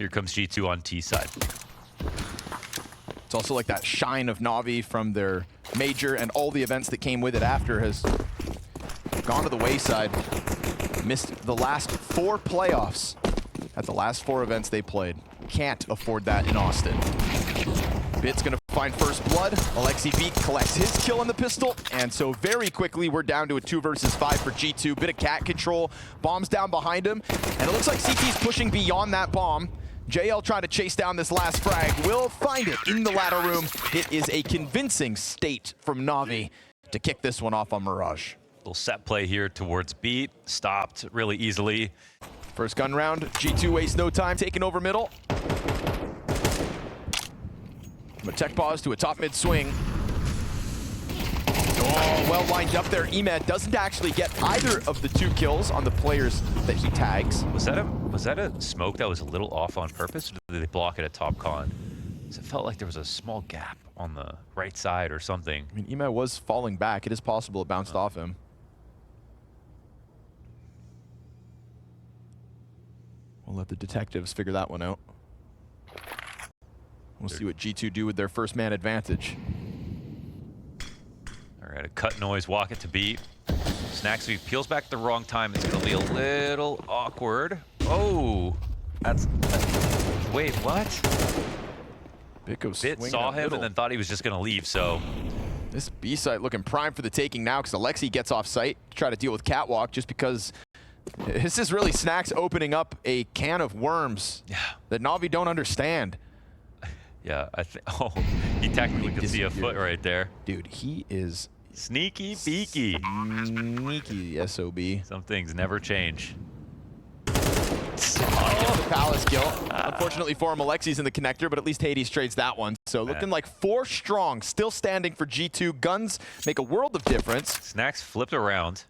Here comes G2 on T side. It's also like that shine of Navi from their major and all the events that came with it after has gone to the wayside. Missed the last 4 playoffs at the last 4 events they played. Can't afford that in Austin. Bit's gonna find first blood. Alexi Beat collects his kill on the pistol, and so very quickly we're down to a 2 versus 5 for G2. Bit of cat control, bombs down behind him, and it looks like CT's pushing beyond that bomb. JL trying to chase down this last frag, will find it in the ladder room. It is a convincing state from Navi to kick this one off on Mirage. Little set play here towards Beat, stopped really easily. First gun round, G2 wastes no time, taking over middle. From a tech pause to a top mid swing. Oh, well lined up there. Emed doesn't actually get either of the 2 kills on the players that he tags. Was that a smoke that was a little off on purpose, or did they block it at top con? Because it felt like there was a small gap on the right side or something. I mean, Emed was falling back. It is possible it bounced off him. We'll let the detectives figure that one out. We'll see what G2 do with their first man advantage. All right, a cut noise, walk it to Beat. Snacks, if he peels back at the wrong time, it's gonna be a little awkward. Oh, that's wait, what? Bit saw him and then thought he was just gonna leave, so. This B site looking prime for the taking now because Alexi gets off site to try to deal with Catwalk just because this is really Snacks opening up a can of worms that Navi don't understand. Yeah, I think. Oh, he technically could see a foot right there. Dude, he is sneaky beaky. Sneaky SOB. Some things never change. Oh, the Palace kill. Unfortunately for him, Alexi's in the connector, but at least Hades trades that one. So looking like 4 strong, still standing for G2. Guns make a world of difference. Snacks flipped around.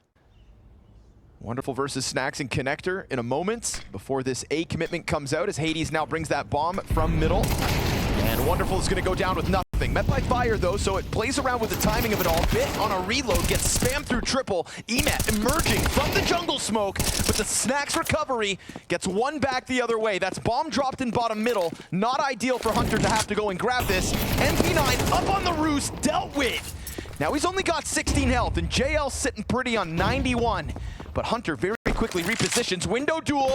Wonderful versus Snacks and Connector in a moment before this A commitment comes out as Hades now brings that bomb from middle. And Wonderful is going to go down with nothing. Met by fire though, so it plays around with the timing of it all. Bit on a reload, gets spammed through triple. Emet emerging from the jungle smoke, but the Snacks recovery gets one back the other way. That's bomb dropped in bottom middle. Not ideal for Hunter to have to go and grab this. MP9 up on the roost, dealt with. Now he's only got 16 health, and JL sitting pretty on 91. But Hunter very quickly repositions. Window duel.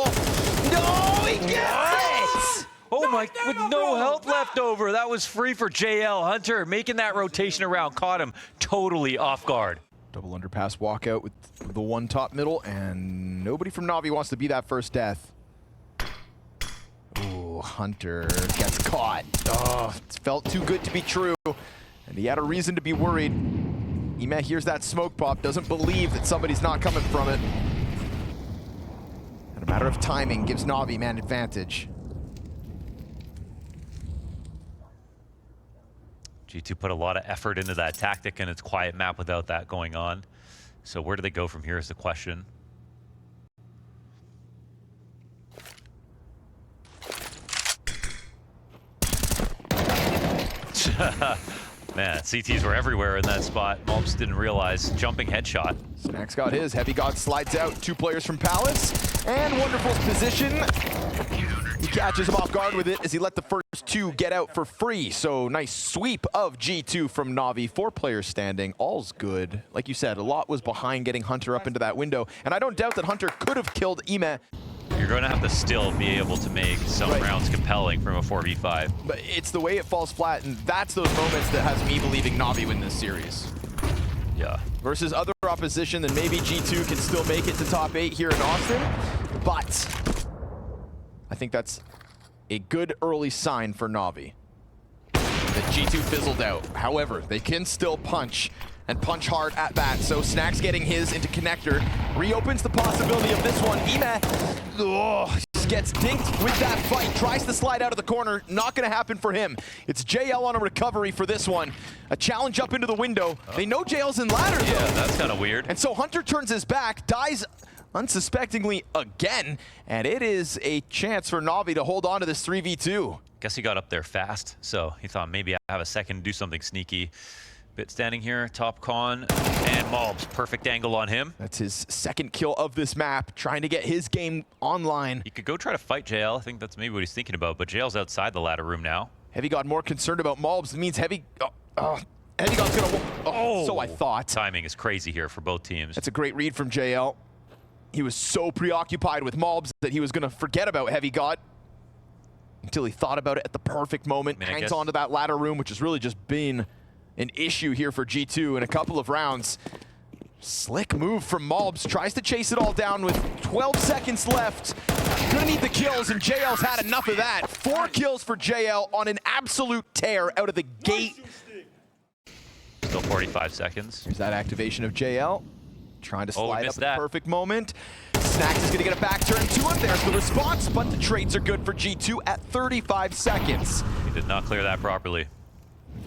No, he gets it! Oh my, with no health left over. That was free for JL. Hunter making that rotation around, caught him totally off guard. Double underpass walkout with the 1 top middle, and nobody from Navi wants to be that first death. Ooh, Hunter gets caught. Oh, it felt too good to be true, and he had a reason to be worried. Emet hears that smoke pop, doesn't believe that somebody's not coming from it. And a matter of timing gives Navi man advantage. G2 put a lot of effort into that tactic and its quiet map without that going on. So where do they go from here is the question. Man, CTs were everywhere in that spot. Malps didn't realize. Jumping headshot. Snacks got his. Heavy God slides out. 2 players from Palace. And Wonderful's position. He catches him off guard with it as he let the first 2 get out for free. So nice sweep of G2 from Navi. 4 players standing. All's good. Like you said, a lot was behind getting Hunter up into that window. And I don't doubt that Hunter could have killed Emet. You're going to have to still be able to make some rounds compelling from a 4v5. But it's the way it falls flat, and that's those moments that has me believing Navi win this series. Yeah. Versus other opposition, then maybe G2 can still make it to top 8 here in Austin. But I think that's a good early sign for Navi that G2 fizzled out. However, they can still punch, and punch hard at bat. So Snacks getting his into connector reopens the possibility of this one. Emet just gets dinked with that fight, tries to slide out of the corner. Not gonna happen for him. It's JL on a recovery for this one. A challenge up into the window. They know JL's in ladder though. Yeah, that's kind of weird. And so Hunter turns his back, dies unsuspectingly again, and it is a chance for Navi to hold on to this 3v2. Guess he got up there fast, so he thought maybe I have a second to do something sneaky. Bit standing here, top con, and Mobs, perfect angle on him. That's his second kill of this map, trying to get his game online. He could go try to fight JL. I think that's maybe what he's thinking about, but JL's outside the ladder room now. Heavy got more concerned about Mobs. It means Heavy God's gonna, so I thought. Timing is crazy here for both teams. That's a great read from JL. He was so preoccupied with Mobs that he was gonna forget about Heavy God until he thought about it at the perfect moment. Hangs onto that ladder room, which has really just been an issue here for G2 in a couple of rounds. Slick move from Mobs, tries to chase it all down with 12 seconds left. Gonna need the kills, and JL's had enough of that. 4 kills for JL on an absolute tear out of the gate. Still 45 seconds. Here's that activation of JL. Trying to slide up at the perfect moment. Snax is gonna get a back turn to him. There's the response, but the trades are good for G2 at 35 seconds. He did not clear that properly.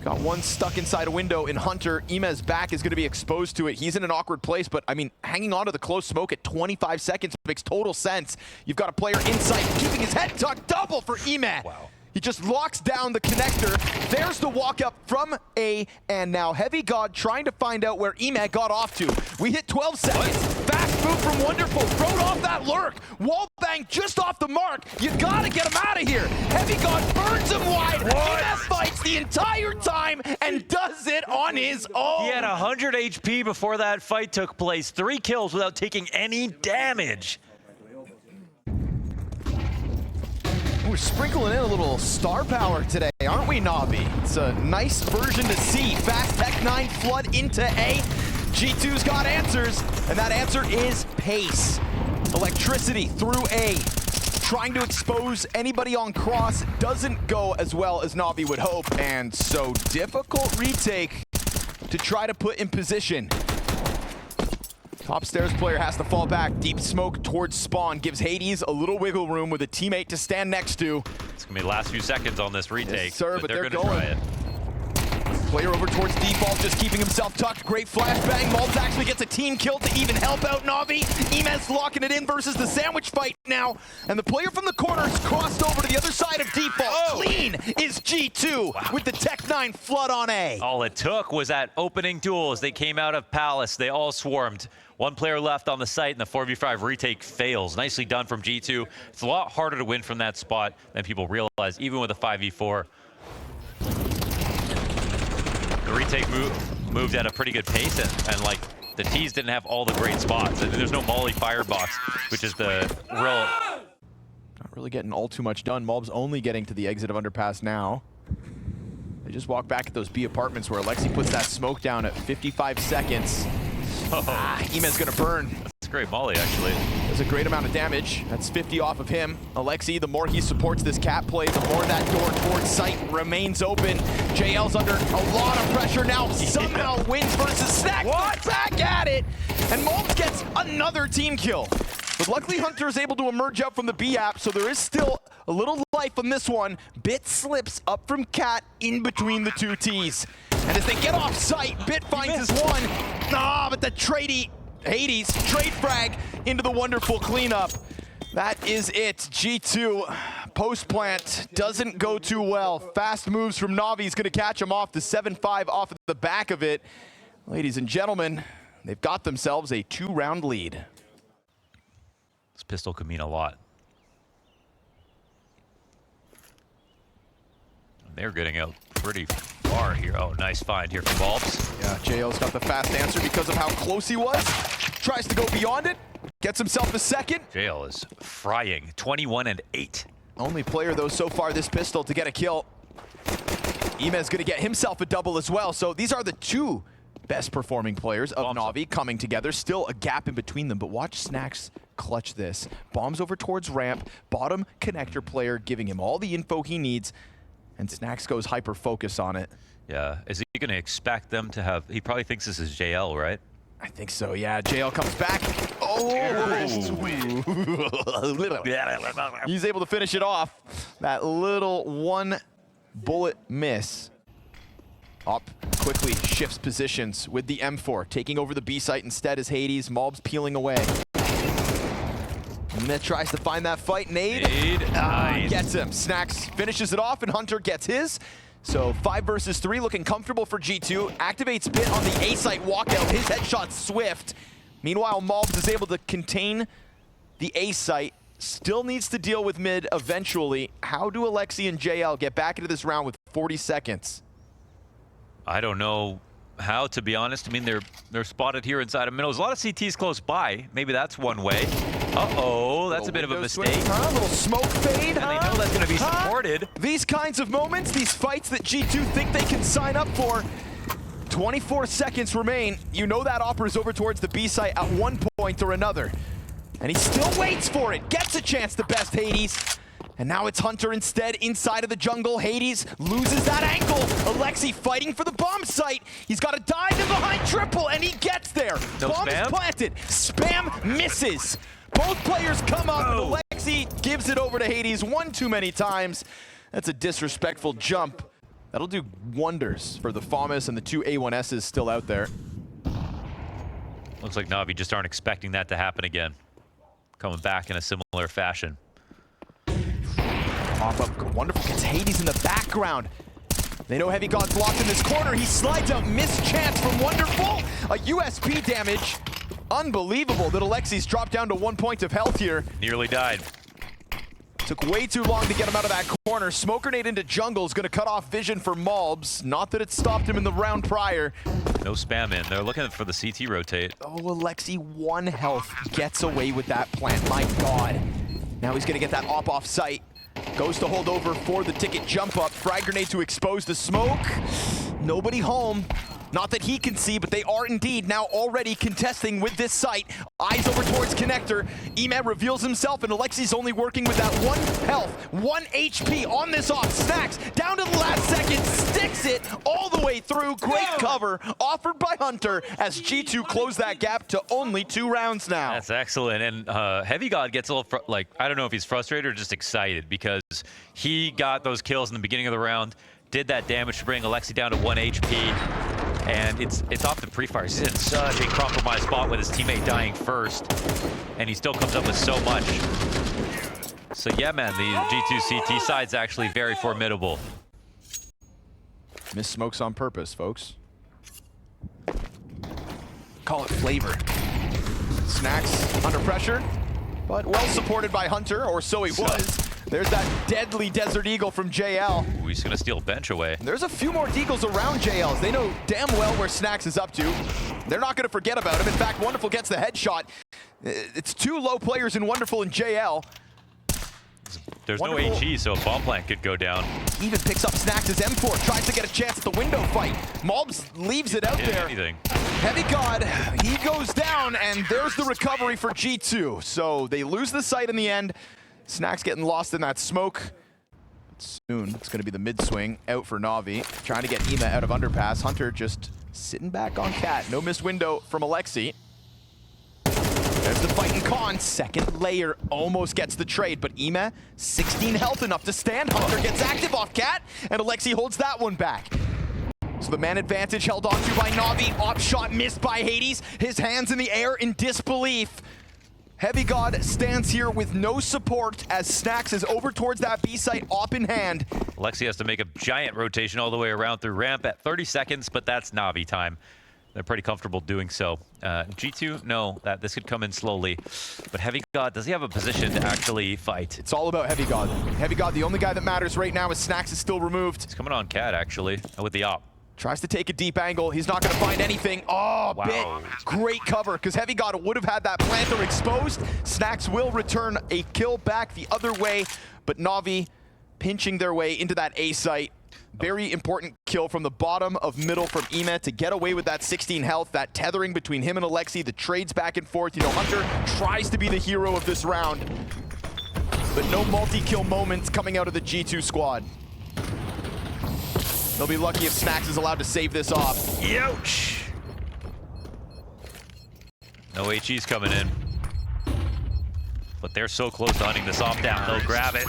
Got one stuck inside a window in Hunter. Imez back is going to be exposed to it. He's in an awkward place, but I mean, hanging on to the close smoke at 25 seconds makes total sense. You've got a player inside, keeping his head tucked, double for Imez. Wow. He just locks down the connector. There's the walk up from A, and now Heavy God trying to find out where Imez got off to. We hit 12 seconds. Fast move from Wonderful. Throwed off that lurk. Wall bang just off the mark. You gotta get him out of here. Heavy God burns him wide. Imez fights the entire time and does it on his own. He had 100 HP before that fight took place. 3 kills without taking any damage. We're sprinkling in a little star power today, aren't we, Navi? It's a nice version to see. Fast Tech 9 flood into A. G2's got answers, and that answer is pace. Electricity through A. Trying to expose anybody on cross doesn't go as well as Navi would hope, and so difficult retake to try to put in position. Top stairs player has to fall back. Deep smoke towards spawn gives Hades a little wiggle room with a teammate to stand next to. It's gonna be the last few seconds on this retake. Yes, sir, but they're gonna try it. Player over towards default, just keeping himself tucked. Great flashbang. Maltz actually gets a team kill to even help out Navi. Imez locking it in versus the sandwich fight now. And the player from the corner's crossed over to the other side of default. Clean is G2 with the Tech 9 flood on A. All it took was that opening duel as they came out of Palace. They all swarmed. One player left on the site, and the 4v5 retake fails. Nicely done from G2. It's a lot harder to win from that spot than people realize, even with a 5v4. The retake moved at a pretty good pace, and like, the T's didn't have all the great spots. There's no Molly firebox, which is the real... Not really getting all too much done. Mob's only getting to the exit of underpass now. They just walk back at those B apartments where Alexi puts that smoke down at 55 seconds. Imez's gonna burn. That's great Molly, actually. Does a great amount of damage. That's 50 off of him. Alexi, the more he supports this cat play, the more that door towards site remains open. JL's under a lot of pressure now. Somehow wins versus Snax. Back at it. And Mobs gets another team kill. But luckily Hunter is able to emerge out from the B app, so there is still a little life on this one. Bit slips up from Cat in between the two T's. And as they get off site, Bit finds his one. But the Hades trade frag into the Wonderful cleanup. That is it. G2 post plant doesn't go too well. Fast moves from Navi is going to catch him off the 7-5 off of the back of it. Ladies and gentlemen, they've got themselves a 2-round lead. This pistol could mean a lot. They're getting out pretty far here. Oh, nice find here from Bulbs. Yeah, JL's got the fast answer because of how close he was. Tries to go beyond it. Gets himself a second. JL is frying. 21-8. Only player, though, so far this pistol to get a kill. Imez going to get himself a double as well. So these are the two best performing players of Navi coming together. Still a gap in between them, but watch Snax clutch this. Bombs over towards ramp. Bottom connector player giving him all the info he needs. And Snax goes hyper-focus on it. Yeah, is he going to expect them to have... He probably thinks this is JL, right? I think so, yeah. JL comes back. Oh! He's able to finish it off. That little one bullet miss. Up quickly shifts positions with the M4. Taking over the B site instead is Hades. Mobs peeling away. Myth tries to find that fight. Nade. Nice. Gets him. Snax finishes it off, and Hunter gets his. So 5 versus 3 looking comfortable for G2. Activates Bit on the A site walkout. His headshot's swift. Meanwhile, Malbs is able to contain the A site. Still needs to deal with mid eventually. How do Alexi and JL get back into this round with 40 seconds? I don't know how, to be honest. I mean, they're spotted here inside of middle. There's a lot of CTs close by. Maybe that's one way. Uh-oh, that's a bit of a mistake. A little smoke fade. And they know that's going to be supported. These kinds of moments, these fights that G2 think they can sign up for. 24 seconds remain. You know that Opera's over towards the B site at one point or another. And he still waits for it. Gets a chance to best Hades. And now it's Hunter instead inside of the jungle. Hades loses that angle. Alexi fighting for the bomb site. He's got to dive in behind triple, and he gets there. No bomb spam? is planted. Spam misses. Both players come up, and Alexi gives it over to Hades one too many times. That's a disrespectful jump. That'll do wonders for the FAMAS and the 2 A1Ss still out there. Looks like NAVI just aren't expecting that to happen again. Coming back in a similar fashion. Pop-up, wonderful, gets Hades in the background. They know Heavy God's locked in this corner. He slides out, missed chance from Wonderful. A USP damage. Unbelievable that Alexi's dropped down to 1 point of health here. Nearly died. Took way too long to get him out of that corner. Smoke grenade into jungle is going to cut off vision for Malbs. Not that it stopped him in the round prior. No spam in. They're looking for the CT rotate. Oh, Alexi, 1 health, gets away with that plant. My God. Now he's going to get that op off site. Goes to hold over for the ticket jump up. Frag grenade to expose the smoke. Nobody home. Not that he can see, but they are indeed now already contesting with this site. Eyes over towards connector. Emed reveals himself, and Alexi's only working with that 1 health, 1 HP on this off. Snacks down to the last second, sticks it all the way through. Great cover offered by Hunter as G2 close that gap to only 2 rounds now. That's excellent. And Heavy God gets a little, I don't know if he's frustrated or just excited because he got those kills in the beginning of the round, did that damage to bring Alexi down to 1 HP. And it's off the pre-fire. He's in such a compromised spot with his teammate dying first. And he still comes up with so much. So yeah, man, the G2 CT side's actually very formidable. Miss smokes on purpose, folks. Call it flavor. Snacks under pressure, but well supported by Hunter, or so he was. There's that deadly Desert Eagle from JL. Ooh, he's gonna steal bench away. There's a few more Deagles around JL's. They know damn well where Snacks is up to. They're not gonna forget about him. In fact, Wonderful gets the headshot. It's 2 low players in Wonderful and JL. There's Wonderful. no HE, so a bomb plant could go down. Even picks up Snacks' M4, tries to get a chance at the window fight. Malbs leaves it out there. Anything. Heavy God, he goes down, and there's the recovery for G2. So they lose the site in the end. Snacks getting lost in that smoke. Soon, it's going to be the mid-swing out for NAVI. Trying to get Ema out of underpass. Hunter just sitting back on Cat. No missed window from Alexi. There's the fight in con. Second layer almost gets the trade, but Ema, 16 health, enough to stand. Hunter gets active off Cat, and Alexi holds that one back. So the man advantage held onto by NAVI. Op shot missed by Hades. His hands in the air in disbelief. Heavy God stands here with no support as Snacks is over towards that B site, op in hand. Alexi has to make a giant rotation all the way around through ramp at 30 seconds, but that's NAVI time. They're pretty comfortable doing so. G2, no, that this could come in slowly. But Heavy God, does he have a position to actually fight? It's all about Heavy God. Heavy God, the only guy that matters right now is Snacks is still removed. He's coming on Cat, actually, with the op. Tries to take a deep angle. He's not going to find anything. Oh, Wow. Bit. Great cover, because Heavy God would have had that planter exposed. Snacks will return a kill back the other way, but NAVI pinching their way into that A site. Very important kill from the bottom of middle from Ema to get away with that 16 health, that tethering between him and Alexi, the trades back and forth. You know, Hunter tries to be the hero of this round, but no multi-kill moments coming out of the G2 squad. They'll be lucky if Snacks is allowed to save this off. Youch! No HE's coming in. But they're so close to hunting this off down. They'll grab it.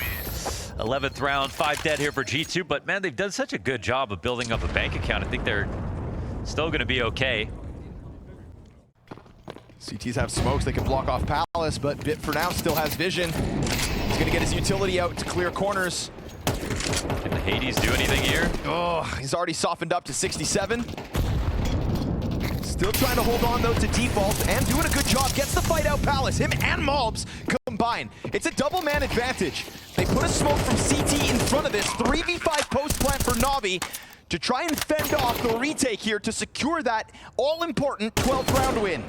11th round, 5 dead here for G2. But man, they've done such a good job of building up a bank account. I think they're still going to be okay. CTs have smokes. They can block off Palace, but Bit for now still has vision. He's going to get his utility out to clear corners. Can the Hades do anything here? Oh, he's already softened up to 67. Still trying to hold on, though, to default and doing a good job. Gets the fight out Palace. Him and Mobs combine. It's a double man advantage. They put a smoke from CT in front of this. 3v5 post plant for NAVI to try and fend off the retake here to secure that all-important 12th round win.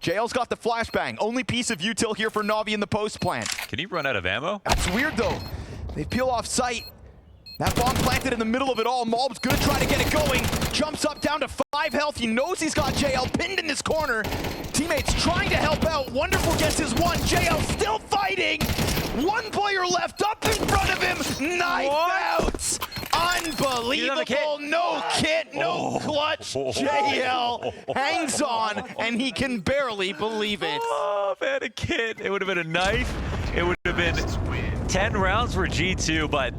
JL's got the flashbang. Only piece of util here for NAVI in the post plant. Can he run out of ammo? That's weird, though. They peel off sight. That bomb planted in the middle of it all. Mob's gonna try to get it going. Jumps up down to 5 health. He knows he's got JL pinned in this corner. Teammates trying to help out. Wonderful gets his one. JL still fighting. One player left up in front of him. Knife out. Unbelievable. No kit, no clutch. JL hangs on, and he can barely believe it. Oh, if I had a kit, it would have been a knife. It would have been 10 rounds for G2, but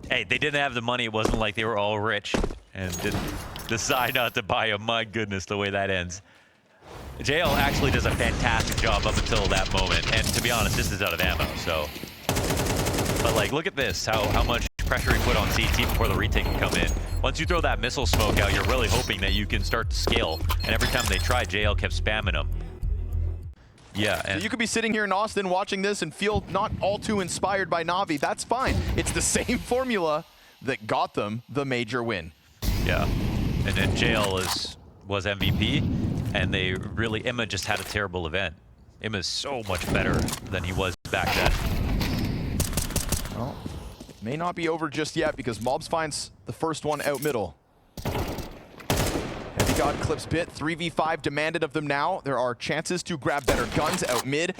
hey, they didn't have the money. It wasn't like they were all rich and didn't decide not to buy them. My goodness, the way that ends. JL actually does a fantastic job up until that moment. And to be honest, this is out of ammo, so. But like, look at this, how much pressure he put on CT before the retake can come in. Once you throw that missile smoke out, you're really hoping that you can start to scale. And every time they tried, JL kept spamming them. Yeah, and so you could be sitting here in Austin watching this and feel not all too inspired by NAVI. That's fine. It's the same formula that got them the major win. Yeah, and then JL was MVP, and they really, Emma just had a terrible event. Emma's so much better than he was back then. Well, may not be over just yet because Mobs finds the first one out middle. Heavy God clips Bit, 3v5 demanded of them now. There are chances to grab better guns out mid.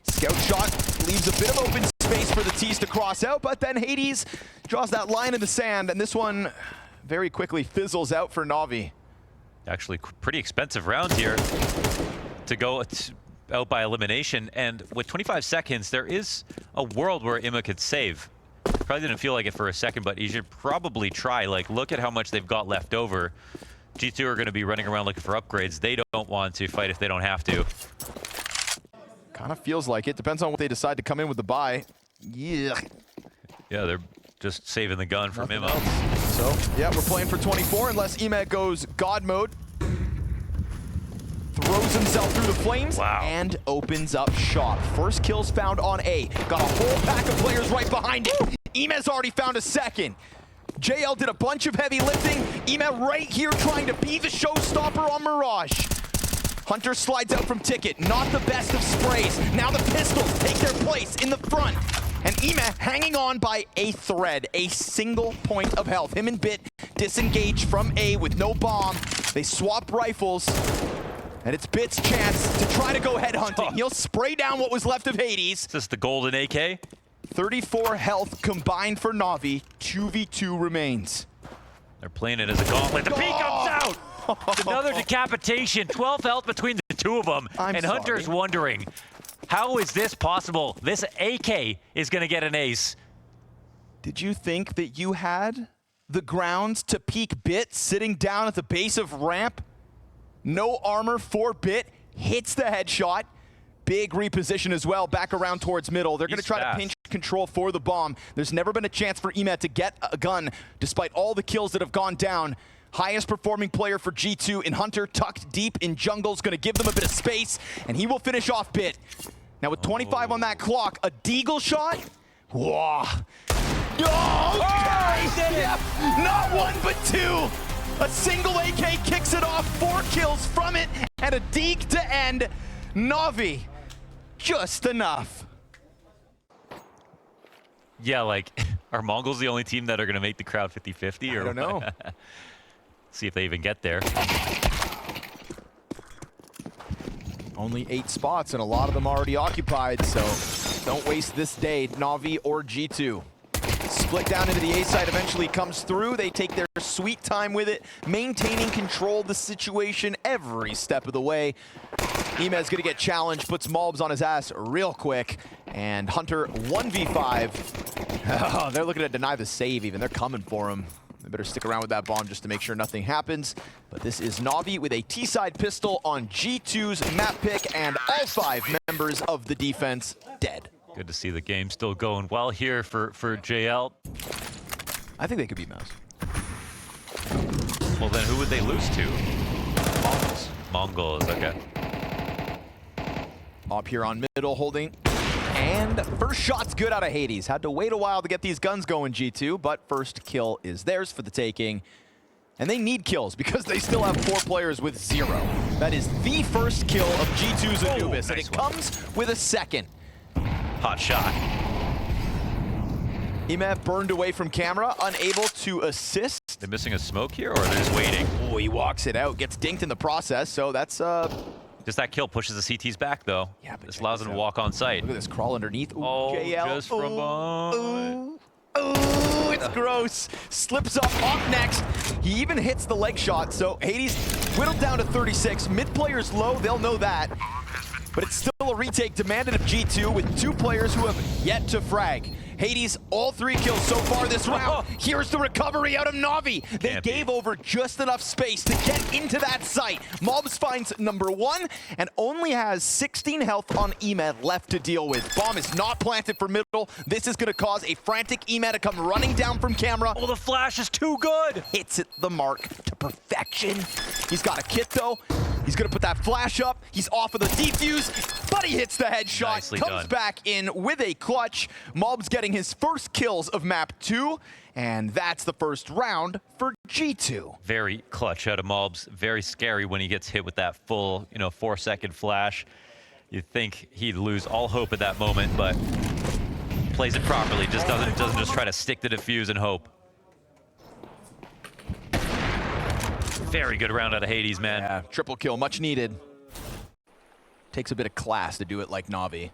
Scout shot leaves a bit of open space for the T's to cross out, but then Hades draws that line in the sand, and this one very quickly fizzles out for NAVI. Actually, pretty expensive round here to go out by elimination, and with 25 seconds, there is a world where Emma could save. Probably didn't feel like it for a second, but you should probably try. Like, look at how much they've got left over. G2 are going to be running around looking for upgrades. They don't want to fight if they don't have to. Kind of feels like it. Depends on what they decide to come in with the buy. Yeah. Yeah, they're just saving the gun from Emma. So, yeah, we're playing for 24 unless Emma goes God mode. Throws himself through the flames and opens up shop. First kills found on A. Got a whole pack of players right behind it. Ema's already found a second. JL did a bunch of heavy lifting. Ema right here trying to be the showstopper on Mirage. Hunter slides out from Ticket. Not the best of sprays. Now the pistols take their place in the front. And Ema hanging on by a thread. A single point of health. Him and Bit disengage from A with no bomb. They swap rifles. And it's Bit's chance to try to go headhunting. He'll spray down what was left of Hades. Is this the golden AK? 34 health combined for NAVI. 2v2 remains. They're playing it as a gauntlet. The P comes out! It's another decapitation. 12 health between the two of them. And Hunter's wondering, how is this possible? This AK is going to get an ace. Did you think that you had the grounds to peek Bit sitting down at the base of ramp? No armor for Bit. Hits the headshot. Big reposition as well, back around towards middle. They're going to try to pinch control for the bomb. There's never been a chance for Emet to get a gun, despite all the kills that have gone down. Highest performing player for G2 in Hunter, tucked deep in jungle, is going to give them a bit of space, and he will finish off Bit. Now with 25 on that clock, a deagle shot? Whoa. Oh, he did it! Not one, but two! A single AK kicks it off, 4 kills from it, and a deagle to end. NAVI, just enough. Yeah, like, are Mongols the only team that are going to make the crowd 50-50? I don't know. See if they even get there. Only 8 spots, and a lot of them already occupied, so don't waste this day, NAVI or G2. Split down into the A side eventually comes through. They take their sweet time with it, maintaining control of the situation every step of the way. Emez gonna get challenged, puts Mobs on his ass real quick, and Hunter 1v5. Oh, they're looking to deny the save even. They're coming for him. They better stick around with that bomb just to make sure nothing happens. But this is NAVI with a T-side pistol on G2's map pick, and all 5 members of the defense dead. Good to see the game still going well here for JL. I think they could beat Mouse. Well, then who would they lose to? Mongols. Mongols, okay. Up here on middle, holding. And first shot's good out of Hades. Had to wait a while to get these guns going, G2, but first kill is theirs for the taking. And they need kills because they still have 4 players with 0. That is the first kill of G2's Anubis, and it comes with a second. Hot shot. Emat burned away from camera, unable to assist. They're missing a smoke here, or they're just waiting? Oh, he walks it out, gets dinked in the process, so that's Just that kill pushes the CTs back, though. Yeah, but this allows them to walk on site. Look at this crawl underneath. Ooh, Oh, JL. just from behind. Ooh, it's gross. Slips up next. He even hits the leg shot, so Hades whittled down to 36. Mid players low, they'll know that. But it's still a retake demanded of G2 with 2 players who have yet to frag. Hades, all 3 kills so far this round. Here's the recovery out of NAVI. They gave over just enough space to get into that site. Mobs finds number 1 and only has 16 health on Emed left to deal with. Bomb is not planted for middle. This is going to cause a frantic Emed to come running down from camera. Oh, the flash is too good. Hits it the mark to perfection. He's got a kit though. He's going to put that flash up. He's off of the defuse, but he hits the headshot. Nicely comes done. back in with a clutch. Mob's getting his first kills of map 2, and that's the first round for G2. Very clutch out of Mobs. Very scary when he gets hit with that full, 4-second flash. You'd think he'd lose all hope at that moment, but plays it properly. Just doesn't just try to stick the defuse and hope. Very good round out of Hades, man. Yeah, triple kill, much needed. Takes a bit of class to do it like Navi.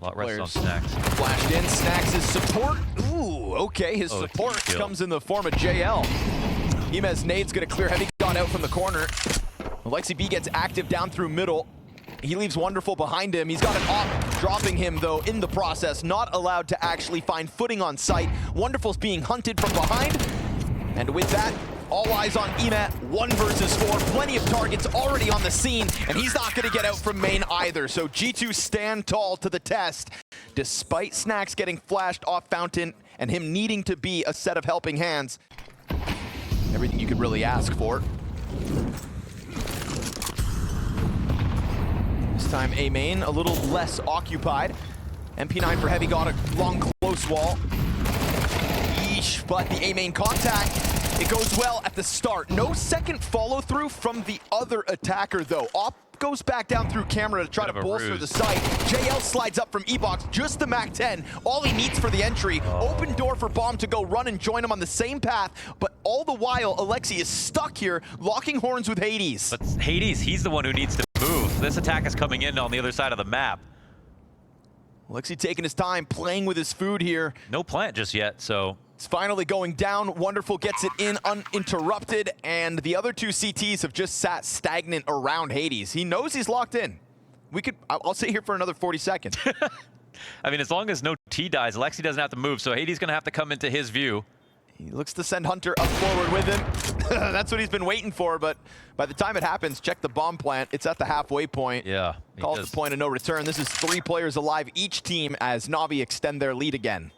A lot rest on Snacks. Flashed in, Snacks' support. Ooh, okay, his support comes in the form of JL. Imez nade's gonna clear Heavy God out from the corner. Alexi B gets active down through middle. He leaves Wonderful behind him. He's got an op, dropping him though in the process, not allowed to actually find footing on site. Wonderful's being hunted from behind. And with that, all eyes on Emat, 1 versus 4. Plenty of targets already on the scene, and he's not gonna get out from main either. So G2 stand tall to the test, despite Snacks getting flashed off Fountain and him needing to be a set of helping hands. Everything you could really ask for. This time A main, a little less occupied. MP9 for Heavy got a long close wall. Yeesh, but the A main contact, it goes well at the start. No second follow through from the other attacker though. Op goes back down through camera to try to bolster the site. JL slides up from E-Box, just the Mac 10. All he needs for the entry. Open door for Bomb to go run and join him on the same path, but all the while, Alexi is stuck here, locking horns with Hades. But Hades, he's the one who needs to move. This attack is coming in on the other side of the map. Alexi taking his time, playing with his food here. No plant just yet, so... It's finally going down. Wonderful gets it in uninterrupted, and the other 2 CTs have just sat stagnant around Hades. He knows he's locked in. I'll sit here for another 40 seconds. I mean, as long as no T dies, Alexi doesn't have to move, so Hades gonna have to come into his view. He looks to send Hunter up forward with him. That's what he's been waiting for, but by the time it happens, check the bomb plant. It's at the halfway point. Yeah. Calls the point of no return. This is 3 players alive each team as Navi extend their lead again.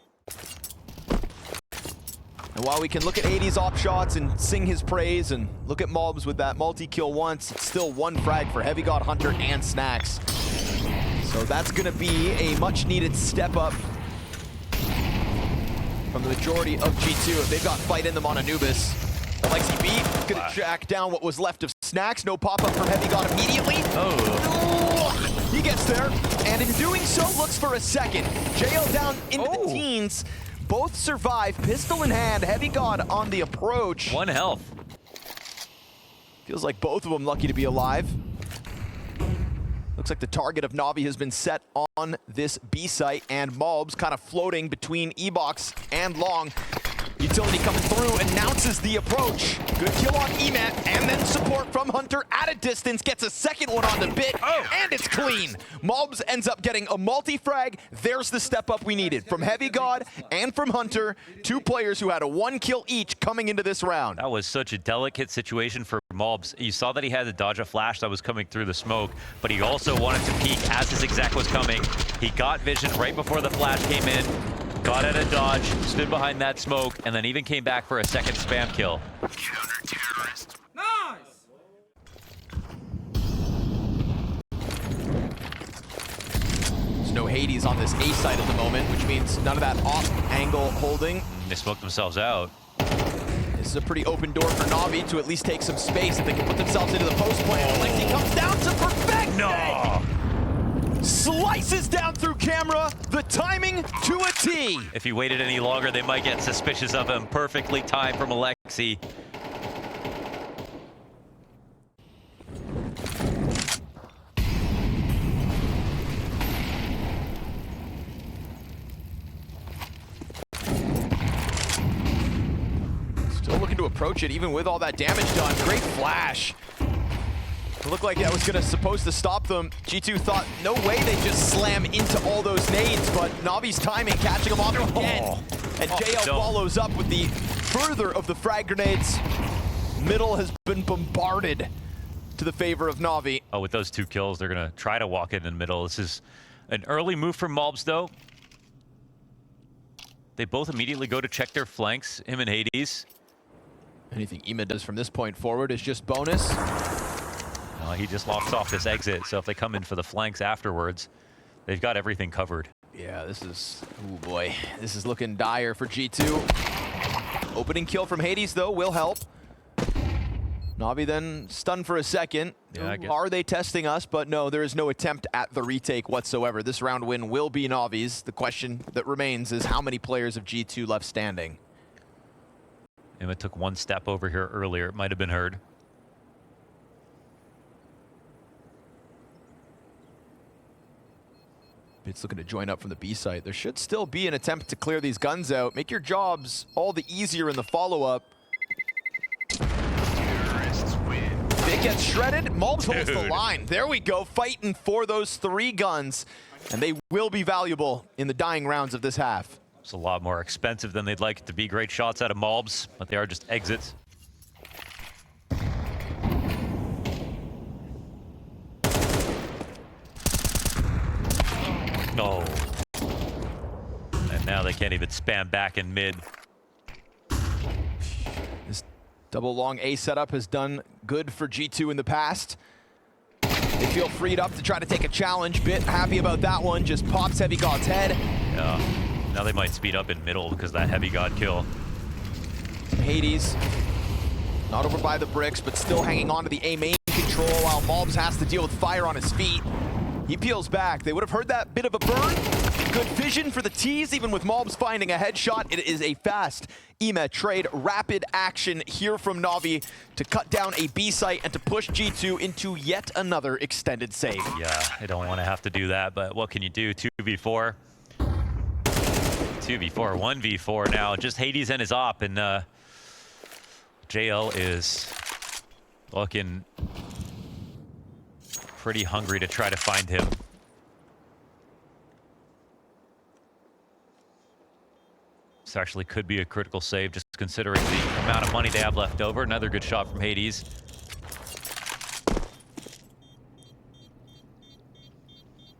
And while we can look at 80's op shots and sing his praise and look at Mobs with that multi-kill once, it's still 1 frag for Heavy God, Hunter, and Snacks. So that's gonna be a much needed step up from the majority of G2 if they've got fight in them on Anubis. Alexi B gonna track down what was left of Snacks. No pop-up from Heavy God immediately. Oh, he gets there, and in doing so, looks for a second. JL down into the teens. Both survive, pistol in hand. Heavy God on the approach. 1 health. Feels like both of them lucky to be alive. Looks like the target of Navi has been set on this B site, and Mobs kind of floating between E-Box and Long. Utility coming through, announces the approach. Good kill on Emet, and then support from Hunter at a distance. Gets a second one on the bit, and it's clean. Mobs ends up getting a multi-frag. There's the step up we needed from Heavy God and from Hunter. Two players who had a 1 kill each coming into this round. That was such a delicate situation for Mobs. You saw that he had to dodge a flash that was coming through the smoke, but he also wanted to peek as his exec was coming. He got vision right before the flash came in. Got out of dodge, stood behind that smoke, and then even came back for a second spam kill. Counter-terrorist. Nice! There's no Hades on this A side at the moment, which means none of that off angle holding. They smoked themselves out. This is a pretty open door for Navi to at least take some space if they can put themselves into the post play. Alexi comes down to perfect. No! Slices down through camera, the timing to a T. If he waited any longer, they might get suspicious of him. Perfectly timed from Alexi. Still looking to approach it, even with all that damage done. Great flash. It looked like that was supposed to stop them. G2 thought, no way they just slam into all those nades, but Navi's timing catching them off again. And JL follows up with the further of the frag grenades. Middle has been bombarded to the favor of Navi. Oh, with those 2 kills, they're going to try to walk in the middle. This is an early move from Mobs, though. They both immediately go to check their flanks, him and Hades. Anything Emet does from this point forward is just bonus. He just locks off this exit, so if they come in for the flanks afterwards, they've got everything covered. Yeah, this is, oh boy, this is looking dire for G2. Opening kill from Hades, though, will help. Navi then stunned for a second. Yeah, I guess. Are they testing us? But no, there is no attempt at the retake whatsoever. This round win will be Navi's. The question that remains is how many players of G2 left standing? Emma took 1 step over here earlier. It might have been heard. It's looking to join up from the B site. There should still be an attempt to clear these guns out. Make your jobs all the easier in the follow-up. It gets shredded. Mobs holds the line. There we go, fighting for those 3 guns. And they will be valuable in the dying rounds of this half. It's a lot more expensive than they'd like it to be. Great shots out of Mobs, but they are just exits. No. And now they can't even spam back in mid. This double long A setup has done good for G2 in the past. They feel freed up to try to take a challenge. Bit happy about that one. Just pops Heavy God's head. Yeah. Now they might speed up in middle because of that Heavy God kill. Hades, not over by the bricks, but still hanging on to the A main control while Mobs has to deal with fire on his feet. He peels back. They would have heard that bit of a burn. Good vision for the tease, even with Mobs finding a headshot. It is a fast Emet trade, rapid action here from Navi to cut down a B site and to push G2 into yet another extended save. Yeah, I don't want to have to do that, but what can you do? 2v4. 2v4, 1v4 now. Just Hades and his op, and JL is looking pretty hungry to try to find him. This actually could be a critical save, just considering the amount of money they have left over. Another good shot from Hades.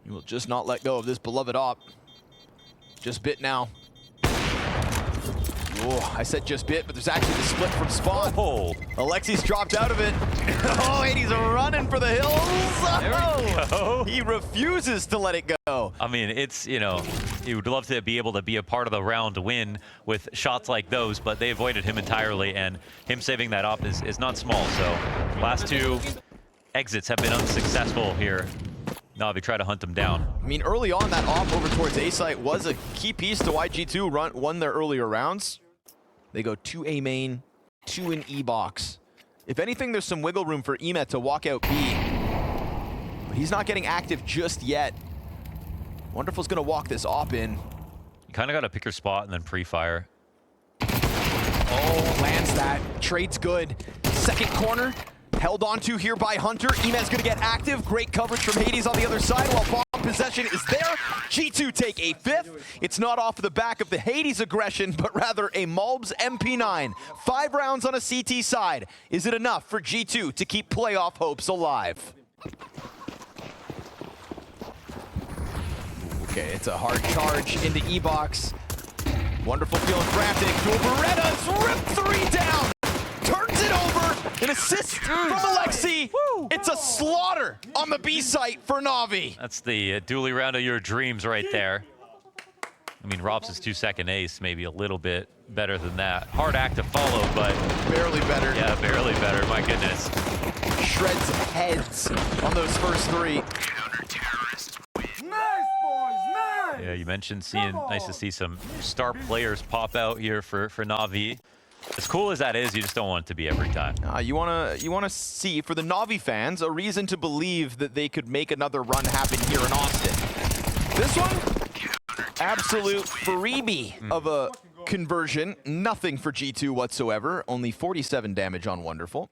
He will just not let go of this beloved op. Just bit now. Oh, I said just bit, but there's actually the split from spawn. Oh, Alexi's dropped out of it. Oh, Hades running for the hills. there we go. He refuses to let it go. I mean, it's, you know, he would love to be able to be a part of the round win with shots like those, but they avoided him entirely, and him saving that op is not small. So last 2 exits have been unsuccessful here. Navi try to hunt them down. I mean, early on, that off over towards A site was a key piece to why G2 won their earlier rounds. They go 2 A main, 2 in E box. If anything, there's some wiggle room for Emet to walk out B. But he's not getting active just yet. Wonderful's gonna walk this op in. You kind of got to pick your spot and then pre-fire. Oh, lands that. Trade's good. Second corner, held onto here by Hunter. Imez gonna get active. Great coverage from Hades on the other side while bomb possession is there. G2 take a fifth. It's not off the back of the Hades aggression, but rather a Malbs MP9. 5 rounds on a CT side. Is it enough for G2 to keep playoff hopes alive? Okay, it's a hard charge into E-Box. Wonderful feeling frantic. Dual Berettas, rip 3 down. Turns it over. An assist from Alexi. It's a slaughter on the B site for NAVI. That's the dually round of your dreams right there. I mean, Robs' 2-second ace, maybe a little bit better than that. Hard act to follow, but Barely better. yeah, barely better. My goodness. Shreds heads on those first 3. Yeah, you mentioned seeing, nice to see some star players pop out here for NAVI. As cool as that is, you just don't want it to be every time. You wanna see, for the NAVI fans, a reason to believe that they could make another run happen here in Austin. This one, absolute freebie of a conversion. Nothing for G2 whatsoever. Only 47 damage on Wonderful.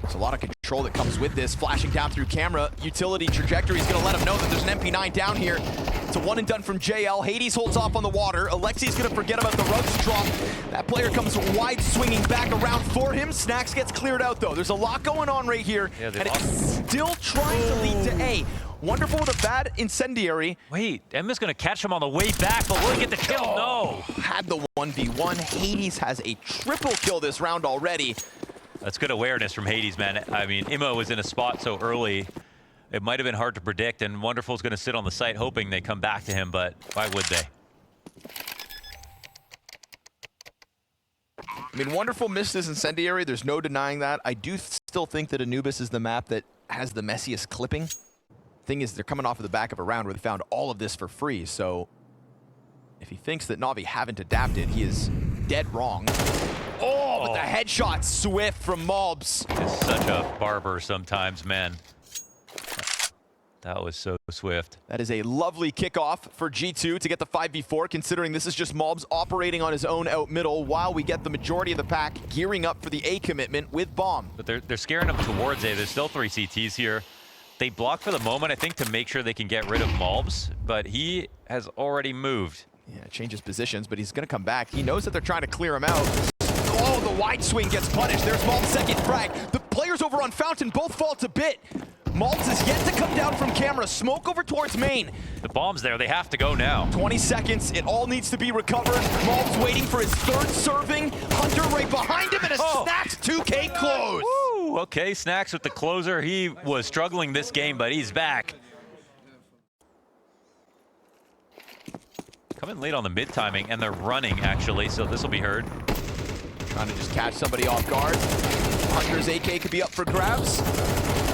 There's a lot of control that comes with this. Flashing down through camera. Utility trajectory is going to let him know that there's an MP9 down here. It's a one and done from JL. Hades holds off on the water. Alexi's going to forget about the rugs drop. That player comes wide swinging back around for him. Snacks gets cleared out though. There's a lot going on right here. Yeah, and it's still trying to lead to A. Wonderful with a bad incendiary. Wait, Emma's going to catch him on the way back, but will he get the kill? No. Had the 1v1. Hades has a triple kill this round already. That's good awareness from Hades, man. I mean, Immo was in a spot so early, it might have been hard to predict, and Wonderful's going to sit on the site hoping they come back to him, but why would they? I mean, Wonderful missed his incendiary. There's no denying that. I do still think that Anubis is the map that has the messiest clipping. Thing is, they're coming off of the back of a round where they found all of this for free, so if he thinks that NAVI haven't adapted, he is dead wrong. Oh, but the headshot swift from Malbs. Is such a barber sometimes, man. That was so swift. That is a lovely kickoff for G2 to get the 5v4, considering this is just Malbs operating on his own out middle while we get the majority of the pack gearing up for the A commitment with Bomb. But they're scaring him towards A. There's still 3 CTs here. They block for the moment, I think, to make sure they can get rid of Malbs, but he has already moved. Yeah, changes positions, but he's going to come back. He knows that they're trying to clear him out. Oh, the wide swing gets punished. There's Malbs' second frag. The players over on Fountain both fall to bit. Malbs is yet to come down from camera. Smoke over towards main. The bomb's there. They have to go now. 20 seconds. It all needs to be recovered. Malbs waiting for his third serving. Hunter right behind him, and a Snacks 2K close. Woo! Okay, Snacks with the closer. He was struggling this game, but he's back. Coming late on the mid timing, and they're running, actually, so this will be heard. Trying to just catch somebody off guard. Hunter's AK could be up for grabs,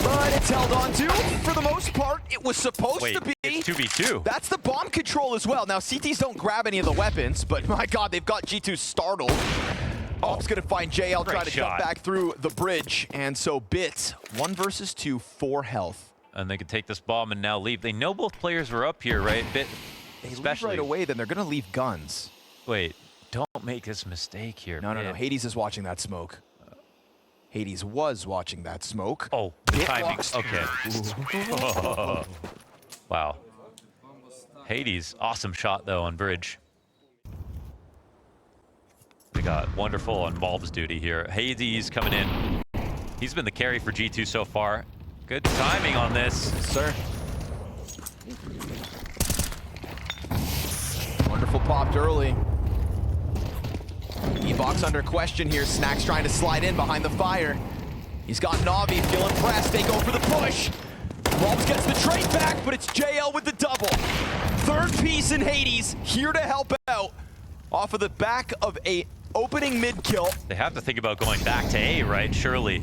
but it's held on to. For the most part, it was supposed to be. It's 2v2. That's the bomb control as well. Now, CTs don't grab any of the weapons, but my God, they've got G2 startled. Op's gonna find JL trying to cut back through the bridge, and so Bits, 1 versus 2, 4 health. And they could take this bomb and now leave. They know both players were up here, right? They leave right away, then they're gonna leave guns. Wait, don't make this mistake here. No. Hades is watching that smoke. Hades was watching that smoke. Oh, the timing. Okay. Wow. Hades, awesome shot though on bridge. They got Wonderful on Malbs duty here. Hades coming in. He's been the carry for G2 so far. Good timing on this. Yes, sir. Wonderful popped early. E-Box under question here. Snacks trying to slide in behind the fire. He's got NAVI, feeling pressed. They go for the push. Malbs gets the trade back, but it's JL with the double. Third piece in Hades, here to help out. Off of the back of a opening mid kill. They have to think about going back to A, right? Surely.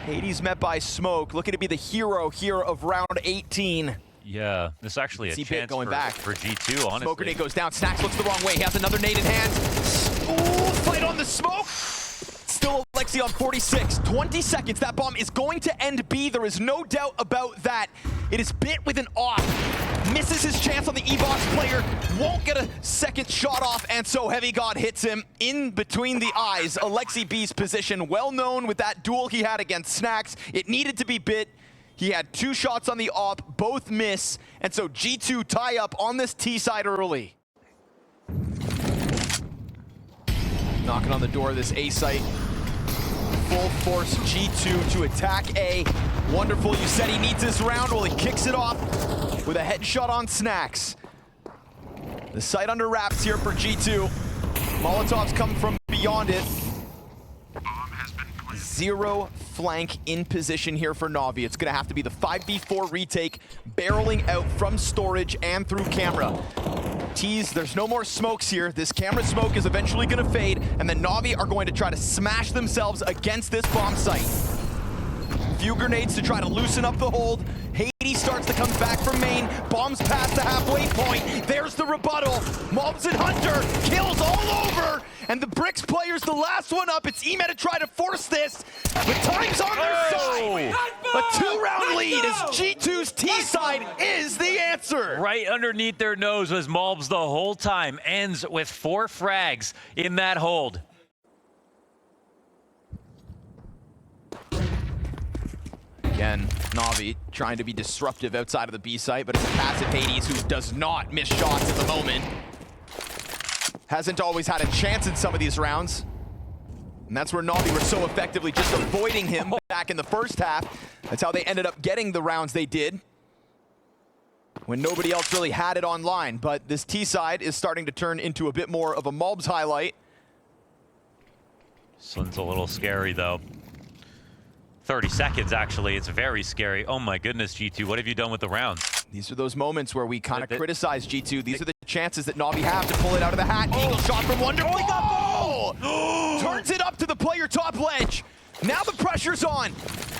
Hades met by Smoke, looking to be the hero here of round 18. Yeah, this is actually a chance going back for G2, honestly. Smoke grenade goes down. Snacks looks the wrong way. He has another nade in hand. Ooh, fight on the smoke. Still Alexi on 46. 20 seconds. That bomb is going to end B. There is no doubt about that. It is Bit with an off. misses his chance on the E-Box player, won't get a second shot off, and so Heavy God hits him in between the eyes. Alexi B's position, well known with that duel he had against Snacks. It needed to be bit. He had 2 shots on the op, both miss, and so G2 tie up on this T side early. Knocking on the door of this A site. Full force G2 to attack A. Wonderful, you said he needs this round. Well, he kicks it off with a headshot on Snacks. The site under wraps here for G2. Molotovs come from beyond it. 0 flank in position here for NAVI. It's gonna have to be the 5v4 retake, barreling out from storage and through camera. Tease, there's no more smokes here. This camera smoke is eventually gonna fade, and then NAVI are going to try to smash themselves against this bomb site. Few grenades to try to loosen up the hold. Hades starts to come back from main. Bombs past the halfway point. There's the rebuttal. Mobs and Hunter. Kills all over. And the Bricks player's the last one up. It's Ema to try to force this. But time's on their side. A 2-round lead as G2's T side is the answer. Right underneath their nose was Mobs the whole time. Ends with 4 frags in that hold. Again, NAVI trying to be disruptive outside of the B site, but it's a passive Hades who does not miss shots at the moment. Hasn't always had a chance in some of these rounds. And that's where NAVI were so effectively just avoiding him back in the first half. That's how they ended up getting the rounds they did, when nobody else really had it online. But this T side is starting to turn into a bit more of a Mobs highlight. This one's a little scary though. 30 seconds, actually. It's very scary. Oh my goodness, G2, what have you done with the rounds? These are those moments where we kind of criticize G2. These are the chances that NAVI have to pull it out of the hat. Eagle shot from Wonderful. Turns it up to the player top ledge. Now the pressure's on.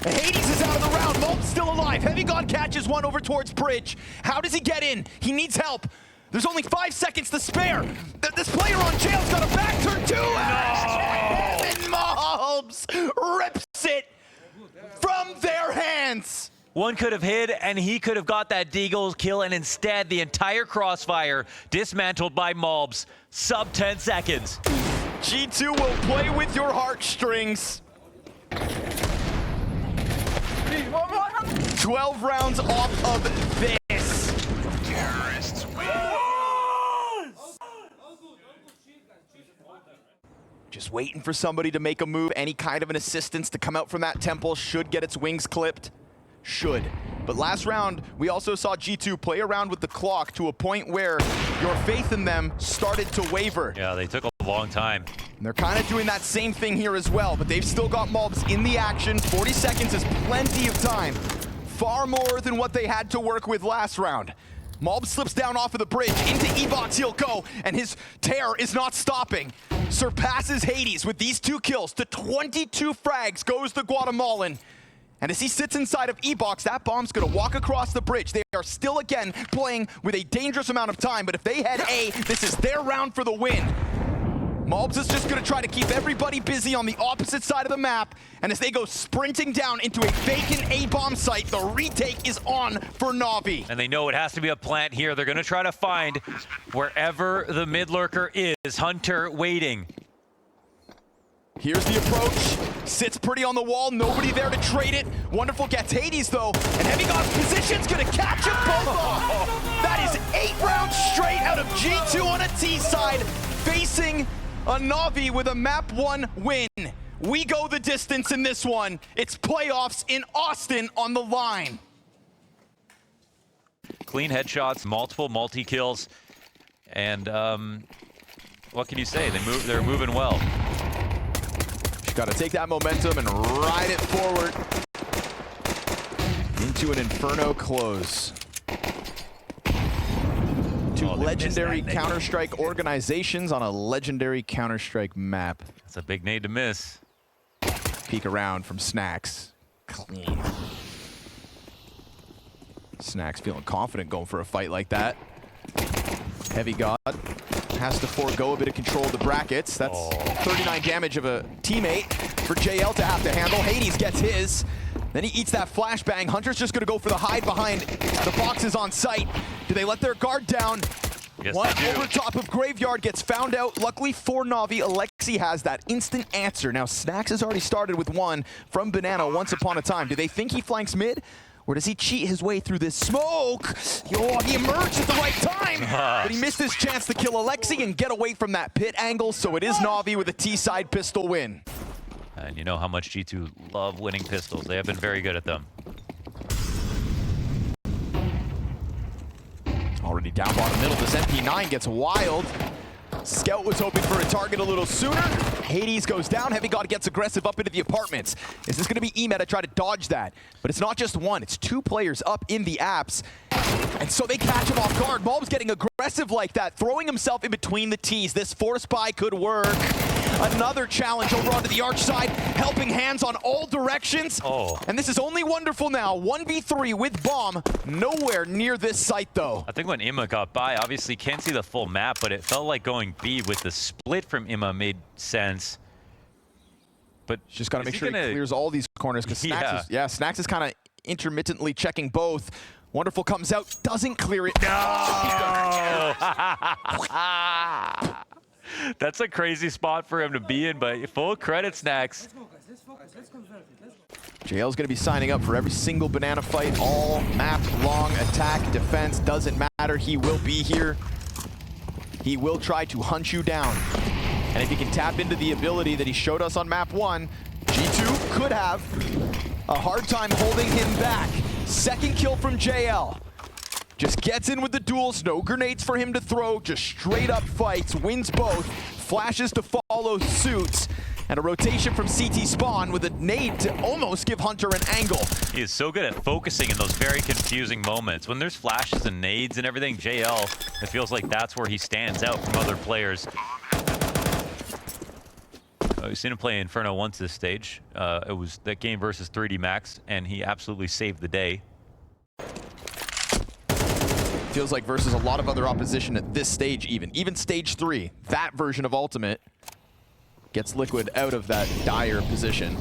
And Hades is out of the round. Molt's still alive. Heavy God catches one over towards Bridge. How does he get in? He needs help. There's only 5 seconds to spare. This player on jail's got a back turn too. And Mobs rips it from their hands. One could have hid, and he could have got that Deagle kill, and instead the entire crossfire dismantled by Mobs. Sub 10 seconds. G2 will play with your heartstrings. 12 rounds off of this. Terrorists win. Just waiting for somebody to make a move. Any kind of an assistance to come out from that temple should get its wings clipped. Should. But last round, we also saw G2 play around with the clock to a point where your faith in them started to waver. Yeah, they took a long time. And they're kind of doing that same thing here as well, but they've still got Mobs in the action. 40 seconds is plenty of time. Far more than what they had to work with last round. Mob slips down off of the bridge. Into E-Box he'll go, and his tear is not stopping. Surpasses Hades with these 2 kills. To 22 frags goes the Guatemalan. And as he sits inside of E-Box, that bomb's gonna walk across the bridge. They are still, again, playing with a dangerous amount of time, but if they head A, this is their round for the win. Mobs is just gonna try to keep everybody busy on the opposite side of the map, and as they go sprinting down into a vacant A-bomb site, the retake is on for NAVI. And they know it has to be a plant here. They're gonna try to find wherever the mid lurker is. Hunter waiting. Here's the approach. Sits pretty on the wall. Nobody there to trade it. Wonderful gets Hades, though. And Heavy God's position's going to catch them both off. That is 8 rounds straight out of G2 on a T side, facing a NAVI with a map 1 win. We go the distance in this one. It's playoffs in Austin on the line. Clean headshots, multiple multi-kills. And what can you say? They're moving well. Got to take that momentum and ride it forward into an Inferno close. 2 legendary Counter-Strike organizations on a legendary Counter-Strike map. That's a big nade to miss. Peek around from Snacks. Clean. Snacks feeling confident going for a fight like that. Heavy God has to forego a bit of control of the brackets. That's 39 damage of a teammate for JL to have to handle. Hades gets his. Then he eats that flashbang. Hunter's just gonna go for the hide behind the boxes on site. Do they let their guard down? Yes, One they do. over top of Graveyard gets found out. Luckily for Navi, Alexi has that instant answer. Now Snacks has already started with one from Banana once upon a time. Do they think he flanks mid? Or does he cheat his way through this smoke? Oh, he emerged at the right time, but he missed his chance to kill Alexi and get away from that pit angle, so it is Navi with a T-side pistol win. And you know how much G2 love winning pistols. They have been very good at them. Already down bottom middle, this MP9 gets wild. Scout was hoping for a target a little sooner. Hades goes down, Heavy God gets aggressive up into the apartments. Is this gonna be Emet to try to dodge that? But it's not just one, it's two players up in the apps. And so they catch him off guard. Malb's getting aggressive like that, throwing himself in between the T's. This force buy could work. Another challenge over onto the arch side, helping hands on all directions. Oh. And this is only wonderful now. 1v3 with bomb, nowhere near this site though. I think when Imma got by, obviously can't see the full map, but it felt like going B with the split from Imma made sense. But Just gotta make sure he clears all these corners because Snacks is kind of intermittently checking both. Wonderful comes out, doesn't clear it. No! That's a crazy spot for him to be in, but full credit, Snacks. JL's gonna be signing up for every single Banana fight, all map long, attack, defense, doesn't matter. He will be here. He will try to hunt you down. And if he can tap into the ability that he showed us on map 1, G2 could have a hard time holding him back. Second kill from JL. Just gets in with the duels, no grenades for him to throw, just straight up fights, wins both, flashes to follow suits, and a rotation from CT Spawn with a nade to almost give Hunter an angle. He is so good at focusing in those very confusing moments. When there's flashes and nades and everything, JL, it feels like that's where he stands out from other players. We've seen him play Inferno once this stage. It was that game versus 3D Max, and he absolutely saved the day. Feels like versus a lot of other opposition at this stage even stage 3, that version of Ultimate gets Liquid out of that dire position.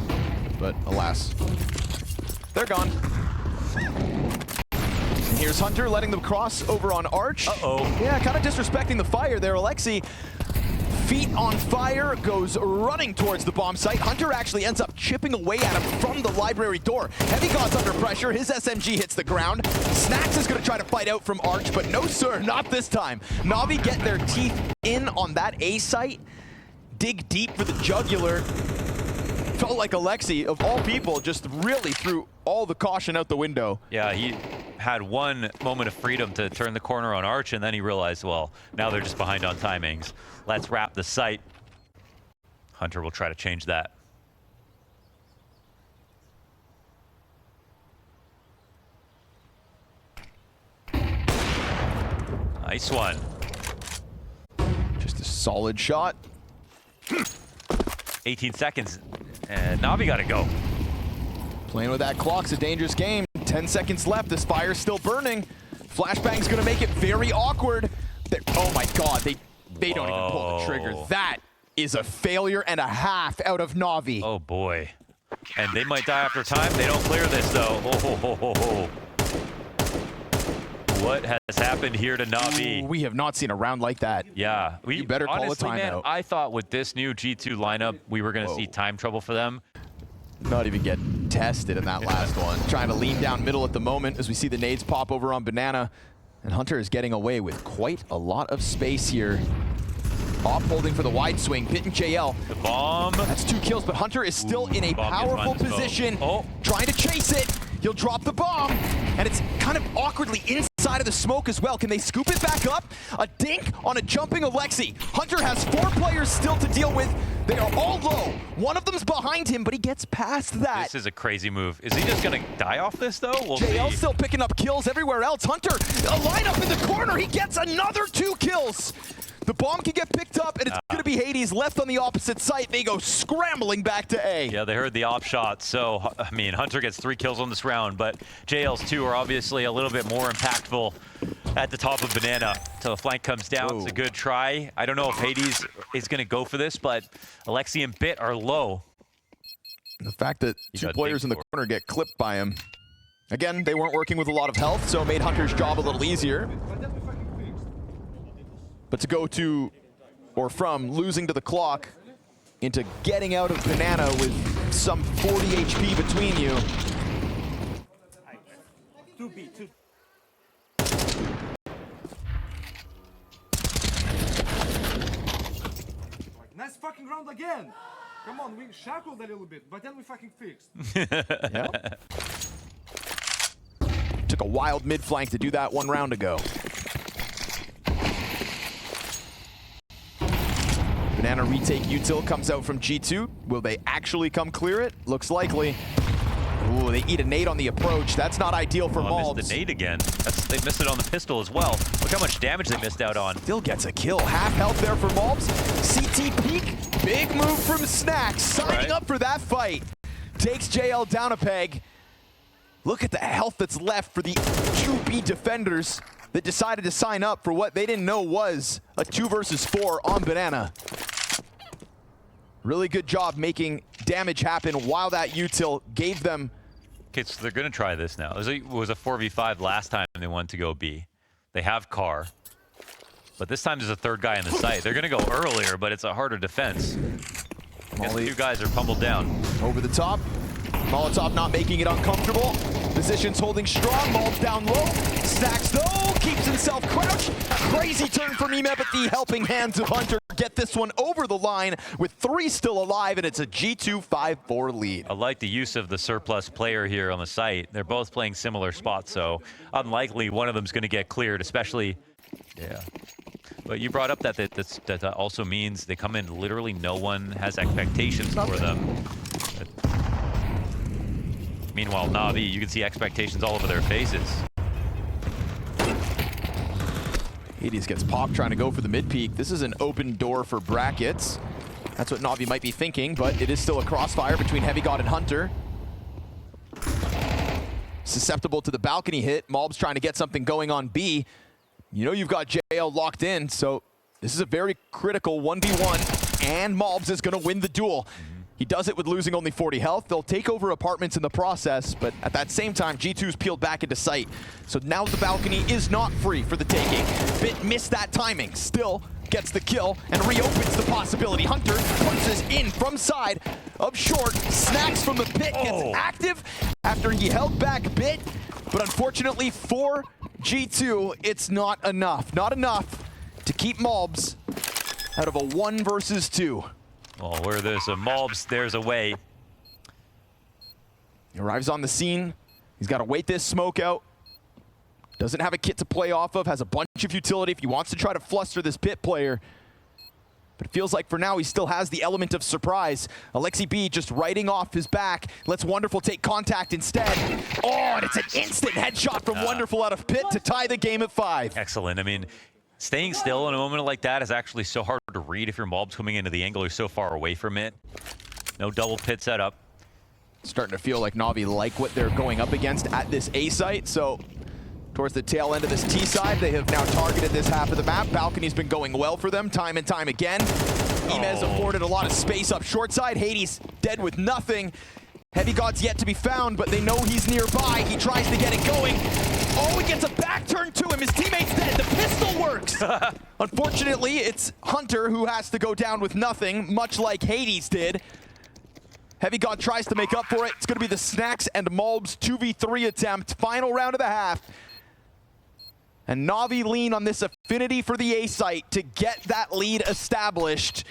But alas, they're gone. And here's Hunter letting them cross over on Arch. Uh-oh. Yeah, kind of disrespecting the fire there. Alexi, feet on fire, goes running towards the bomb site. Hunter actually ends up chipping away at him from the library door. Heavy God's under pressure, his SMG hits the ground. Snacks is gonna try to fight out from Arch, but no sir, not this time. Navi get their teeth in on that A site, dig deep for the jugular. Felt like Alexi, of all people, just really threw all the caution out the window. Yeah, he had one moment of freedom to turn the corner on Arch, and then he realized, well, now they're just behind on timings. Let's wrap the site. Hunter will try to change that. Nice one. Just a solid shot. 18 seconds, and Navi got to go. Playing with that clock's a dangerous game. 10 seconds left, this fire's still burning. Flashbang's gonna make it very awkward. Oh my God, they don't even pull the trigger. That is a failure and a half out of Navi. Oh boy. And they might die after time. They don't clear this though. Oh, ho, ho, ho, ho. What has happened here to Navi? Ooh, we have not seen a round like that. Yeah. You better call a honestly, man, timeout. I thought with this new G2 lineup, we were going to see time trouble for them. Not even get tested in that last one. Trying to lean down middle at the moment as we see the nades pop over on Banana. And Hunter is getting away with quite a lot of space here. Op holding for the wide swing, Pit and JL. The bomb. That's 2 kills, but Hunter is still in a powerful position. Trying to chase it. He'll drop the bomb, and it's kind of awkwardly inside of the smoke as well. Can they scoop it back up? A dink on a jumping Alexi. Hunter has 4 players still to deal with. They are all low. One of them's behind him, but he gets past that. This is a crazy move. Is he just going to die off this, though? We'll JL see. still picking up kills everywhere else. Hunter, a lineup in the corner. He gets another 2 kills. The bomb can get picked up, and it's going to be Hades left on the opposite site. They go scrambling back to A. Yeah, they heard the op shot. So, I mean, Hunter gets 3 kills on this round, but JL's 2 are obviously a little bit more impactful at the top of Banana. So the flank comes down. It's a good try. I don't know if Hades is going to go for this, but Alexi and Bit are low. The fact that two players in the corner get clipped by him. Again, they weren't working with a lot of health, so it made Hunter's job a little easier. But to go to, or from losing to the clock into getting out of Banana with some 40 HP between you. 2B, 2. Nice fucking round again. Come on, we shackled a little bit, but then we fucking fixed. Yep. Took a wild mid flank to do that 1 round ago. Banana retake util comes out from G2. Will they actually come clear it? Looks likely. Ooh, they eat a nade on the approach. That's not ideal for Malbs. Missed the nade again. They missed it on the pistol as well. Look how much damage they missed out on. Still gets a kill. Half health there for Malbs. CT peek. Big move from Snacks. Signing up for that fight. Takes JL down a peg. Look at the health that's left for the 2B defenders that decided to sign up for what they didn't know was a 2 versus 4 on Banana. Really good job making damage happen while that util gave them. Okay, so they're going to try this now. It was a 4v5 last time they wanted to go B. They have Car. But this time there's a 3rd guy in the site. They're going to go earlier, but it's a harder defense. Guess the 2 guys are pummeled down. Over the top. Molotov not making it uncomfortable. Positions holding strong. Malbs down low. Snacks though. Keeps himself crouched. Crazy turn from Ema, but the helping hands of Hunter get this one over the line with 3 still alive, and it's a G2 5-4 lead. I like the use of the surplus player here on the site. They're both playing similar spots, so unlikely one of them's going to get cleared, especially. Yeah. But you brought up that also means they come in, literally no one has expectations for them. Meanwhile, NAVI, you can see expectations all over their faces. Hades gets popped trying to go for the mid peak. This is an open door for brackets. That's what NAVI might be thinking, but it is still a crossfire between Heavy God and Hunter. Susceptible to the balcony hit. Malbs trying to get something going on B. You know you've got JL locked in, so this is a very critical 1v1, and Malbs is going to win the duel. He does it with losing only 40 health. They'll take over apartments in the process, but at that same time, G2's peeled back into sight. So now the balcony is not free for the taking. Bit missed that timing. Still gets the kill and reopens the possibility. Hunter punches in from side of short. Snacks from the pit, gets active after he held back Bit. But unfortunately for G2, it's not enough. Not enough to keep Malbs out of a 1 versus 2. Well, where there's a Malbs, there's a way. He arrives on the scene. He's got to wait this smoke out. Doesn't have a kit to play off of, has a bunch of utility if he wants to try to fluster this pit player. But it feels like for now he still has the element of surprise. Alexi B just riding off his back. Lets Wonderful take contact instead. Oh, and it's an instant headshot from Wonderful out of pit to tie the game at 5. Excellent. I mean, staying still in a moment like that is actually so hard to read if your Malbs coming into the angle. You're so far away from it. No double pit setup. Starting to feel like Navi like what they're going up against at this A site. So towards the tail end of this T side, they have now targeted this half of the map. Balcony's been going well for them time and time again. Imez afforded a lot of space up short side. Hades dead with nothing. Heavy God's yet to be found, but they know he's nearby. He tries to get it going. Oh, he gets a back turn to him. His teammate's dead. The pistol works. Unfortunately, it's Hunter who has to go down with nothing, much like Hades did. Heavy God tries to make up for it. It's going to be the Snacks and Malbs 2v3 attempt. Final round of the half. And Navi lean on this affinity for the A site to get that lead established.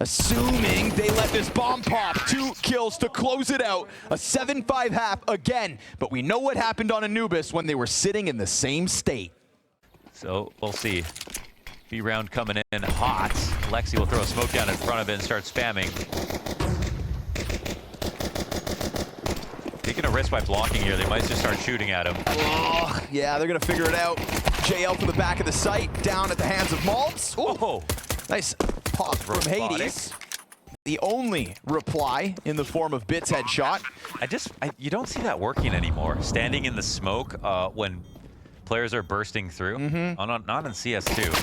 Assuming they let this bomb pop. 2 kills to close it out. A 7-5 half again. But we know what happened on Anubis when they were sitting in the same state. So we'll see. B round coming in hot. Lexi will throw a smoke down in front of it and start spamming. Taking a risk by blocking here. They might just start shooting at him. Oh, yeah, they're going to figure it out. JL from the back of the site, down at the hands of Malbs. Oh, nice pop from Hades. The only reply in the form of Bit's headshot. You don't see that working anymore. Standing in the smoke when players are bursting through. Not on CS2.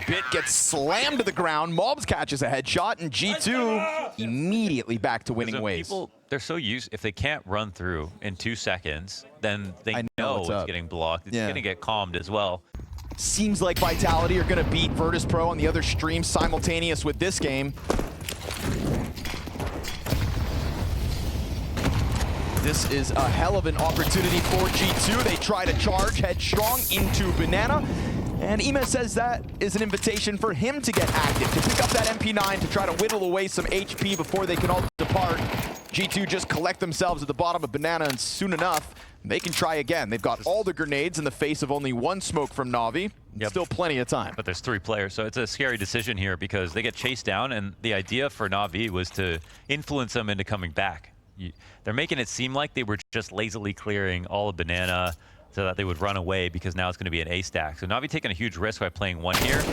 Bit gets slammed to the ground. Mobs catches a headshot, and G2 immediately back to winning ways. People, they're so used, if they can't run through in 2 seconds, then they know it's getting blocked. It's going to get calmed as well. Seems like Vitality are going to beat Virtus Pro on the other stream simultaneous with this game. This is a hell of an opportunity for G2. They try to charge headstrong into Banana. And Ema says that is an invitation for him to get active, to pick up that MP9 to try to whittle away some HP before they can all depart. G2 just collect themselves at the bottom of Banana, and soon enough, they can try again. They've got all the grenades in the face of only 1 smoke from NAVI. Yep. Still plenty of time. But there's 3 players, so it's a scary decision here because they get chased down, and the idea for NAVI was to influence them into coming back. They're making it seem like they were just lazily clearing all of Banana so that they would run away because now it's going to be an A stack. So NAVI taking a huge risk by playing 1 here.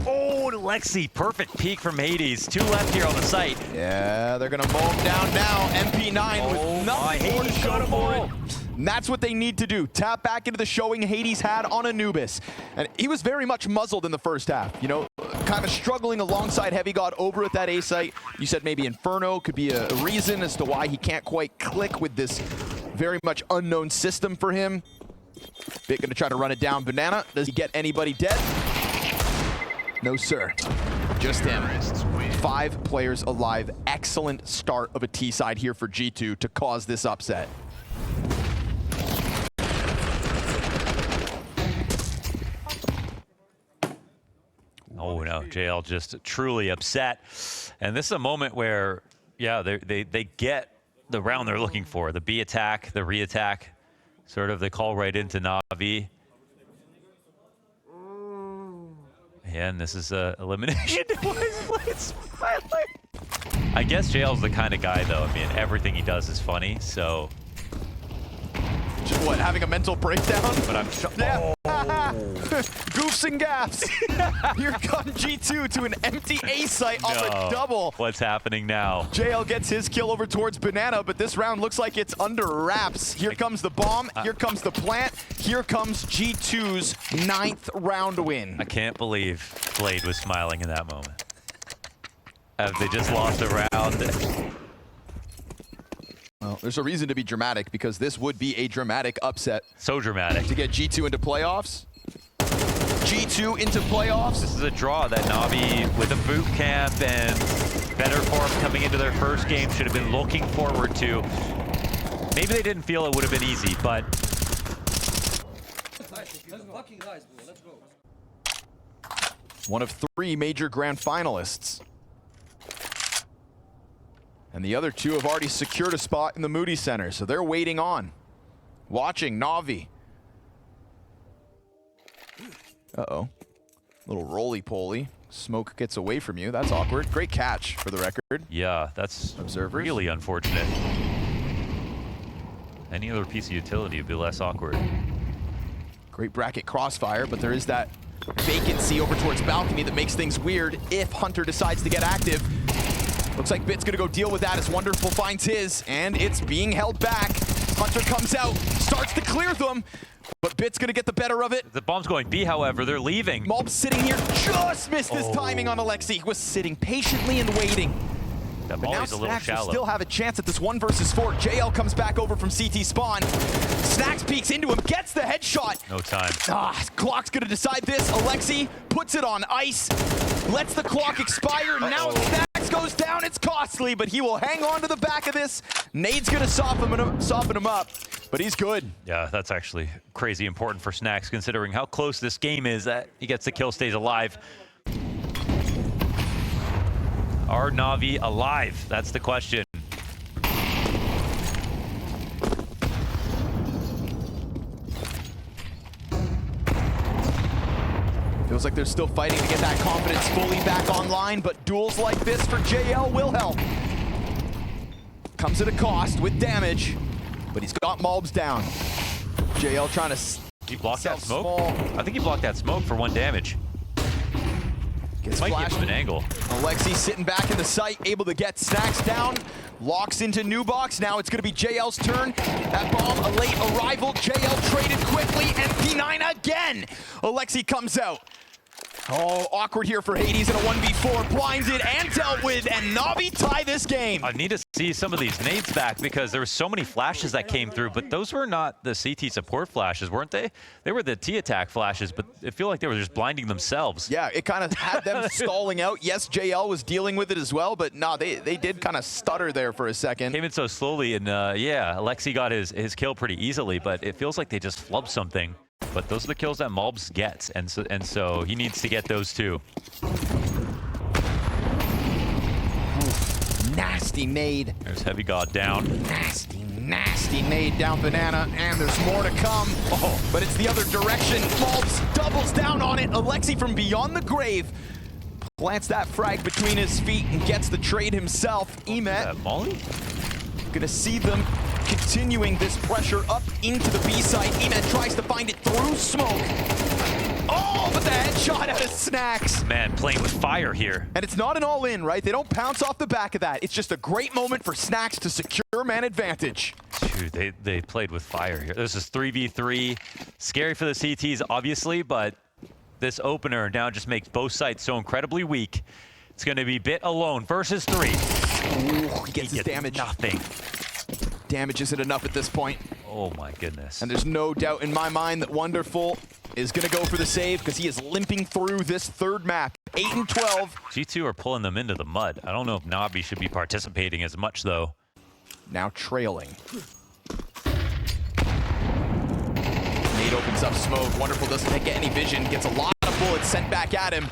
Oh, Lexi, perfect peek from Hades. 2 left here on the site. Yeah, they're going to mow him down now. MP9 with nothing more to show for it. And that's what they need to do. Tap back into the showing Hades had on Anubis. And he was very much muzzled in the first half. You know, kind of struggling alongside Heavy God over at that A site. You said maybe Inferno could be a reason as to why he can't quite click with this very much unknown system for him. Bit gonna try to run it down. Banana, does he get anybody dead? No, sir. Just him. 5 players alive. Excellent start of a T side here for G2 to cause this upset. Oh no, JL just truly upset. And this is a moment where, yeah, they get the round they're looking for. The B attack, the re-attack. Sort of they call right into NAVI. And this is a elimination. I guess JL's the kind of guy though. I mean, everything he does is funny, so. What, having a mental breakdown? But I'm yeah. Goofs and gaffs. Here comes G2 to an empty A site off a double. What's happening now? JL gets his kill over towards Banana, but this round looks like it's under wraps. Here comes the bomb. Here comes the plant. Here comes G2's 9th round win. I can't believe Blade was smiling in that moment. Have they just lost a round? Well, there's a reason to be dramatic because this would be a dramatic upset. So dramatic. To get G2 into playoffs. G2 into playoffs. This is a draw that NAVI, with a boot camp and better form coming into their first game, should have been looking forward to. Maybe they didn't feel it would have been easy, but... One of 3 major grand finalists. And the other 2 have already secured a spot in the Moody Center, so they're waiting on. Watching NAVI. Uh-oh. Little roly-poly. Smoke gets away from you. That's awkward. Great catch for the record. Yeah, that's Observers. Really unfortunate. Any other piece of utility would be less awkward. Great bracket crossfire, but there is that vacancy over towards balcony that makes things weird if Hunter decides to get active. Looks like Bit's gonna go deal with that as Wonderful finds his, and it's being held back. Hunter comes out, starts to clear them, but Bit's gonna get the better of it. The bomb's going B, however, they're leaving. Mob's sitting here, just missed his timing on Alexi. He was sitting patiently and waiting. That But now volley's a little Snacks will shallow. still have a chance at this 1 versus 4. JL comes back over from CT spawn. Snacks peeks into him, gets the headshot. No time. Clock's gonna decide this. Alexi puts it on ice, lets the clock expire. Now Snacks goes down. It's costly, but he will hang on to the back of this. Nade's gonna soften him up, but he's good. Yeah, that's actually crazy important for Snacks, considering how close this game is. That he gets the kill, stays alive. Are NAVI alive? That's the question. Feels like they're still fighting to get that confidence fully back online, but duels like this for JL will help. Comes at a cost with damage, but he's got Mulbs down. JL trying to He blocked that smoke? small. I think he blocked that smoke for 1 damage. Gets Might flashed. give him an angle. Alexi sitting back in the site, able to get Snacks down. Locks into new box. Now it's going to be JL's turn. That bomb, a late arrival. JL traded quickly, and P9 again. Alexi comes out. Oh, awkward here for Hades in a 1v4. Blinded and dealt with, and NAVI tie this game. I need to see some of these nades back because there were so many flashes that came through, but those were not the CT support flashes, weren't they? They were the T-attack flashes, but it feel like they were just blinding themselves. Yeah, it kind of had them stalling out. Yes, JL was dealing with it as well, but no, they did kind of stutter there for a second. Came in so slowly, and yeah, Alexi got his kill pretty easily, but it feels like they just flubbed something. But those are the kills that Malbs gets, and so he needs to get those too. Oof, nasty nade. There's Heavy God down. Nasty nade down Banana, and there's more to come. Oh, but it's the other direction. Malbs doubles down on it. Alexi from beyond the grave plants that frag between his feet and gets the trade himself. Emet, Molly? gonna see them continuing this pressure up into the B site. Emet tries to find it through smoke. Oh, but the headshot out of Snacks. Man, playing with fire here. And it's not an all-in, right? They don't pounce off the back of that. It's just a great moment for Snacks to secure man advantage. Dude, they played with fire here. This is 3v3. Scary for the CTs, obviously, but this opener now just makes both sides so incredibly weak. It's going to be Bit alone versus 3. Ooh, he gets his damage. Nothing. Damage isn't enough at this point. Oh my goodness. And there's no doubt in my mind that Wonderful is going to go for the save because he is limping through this third map. 8 and 12. G2 are pulling them into the mud. I don't know if NAVI should be participating as much, though. Now trailing. Nate opens up smoke. Wonderful doesn't get any vision. Gets a lot of bullets sent back at him.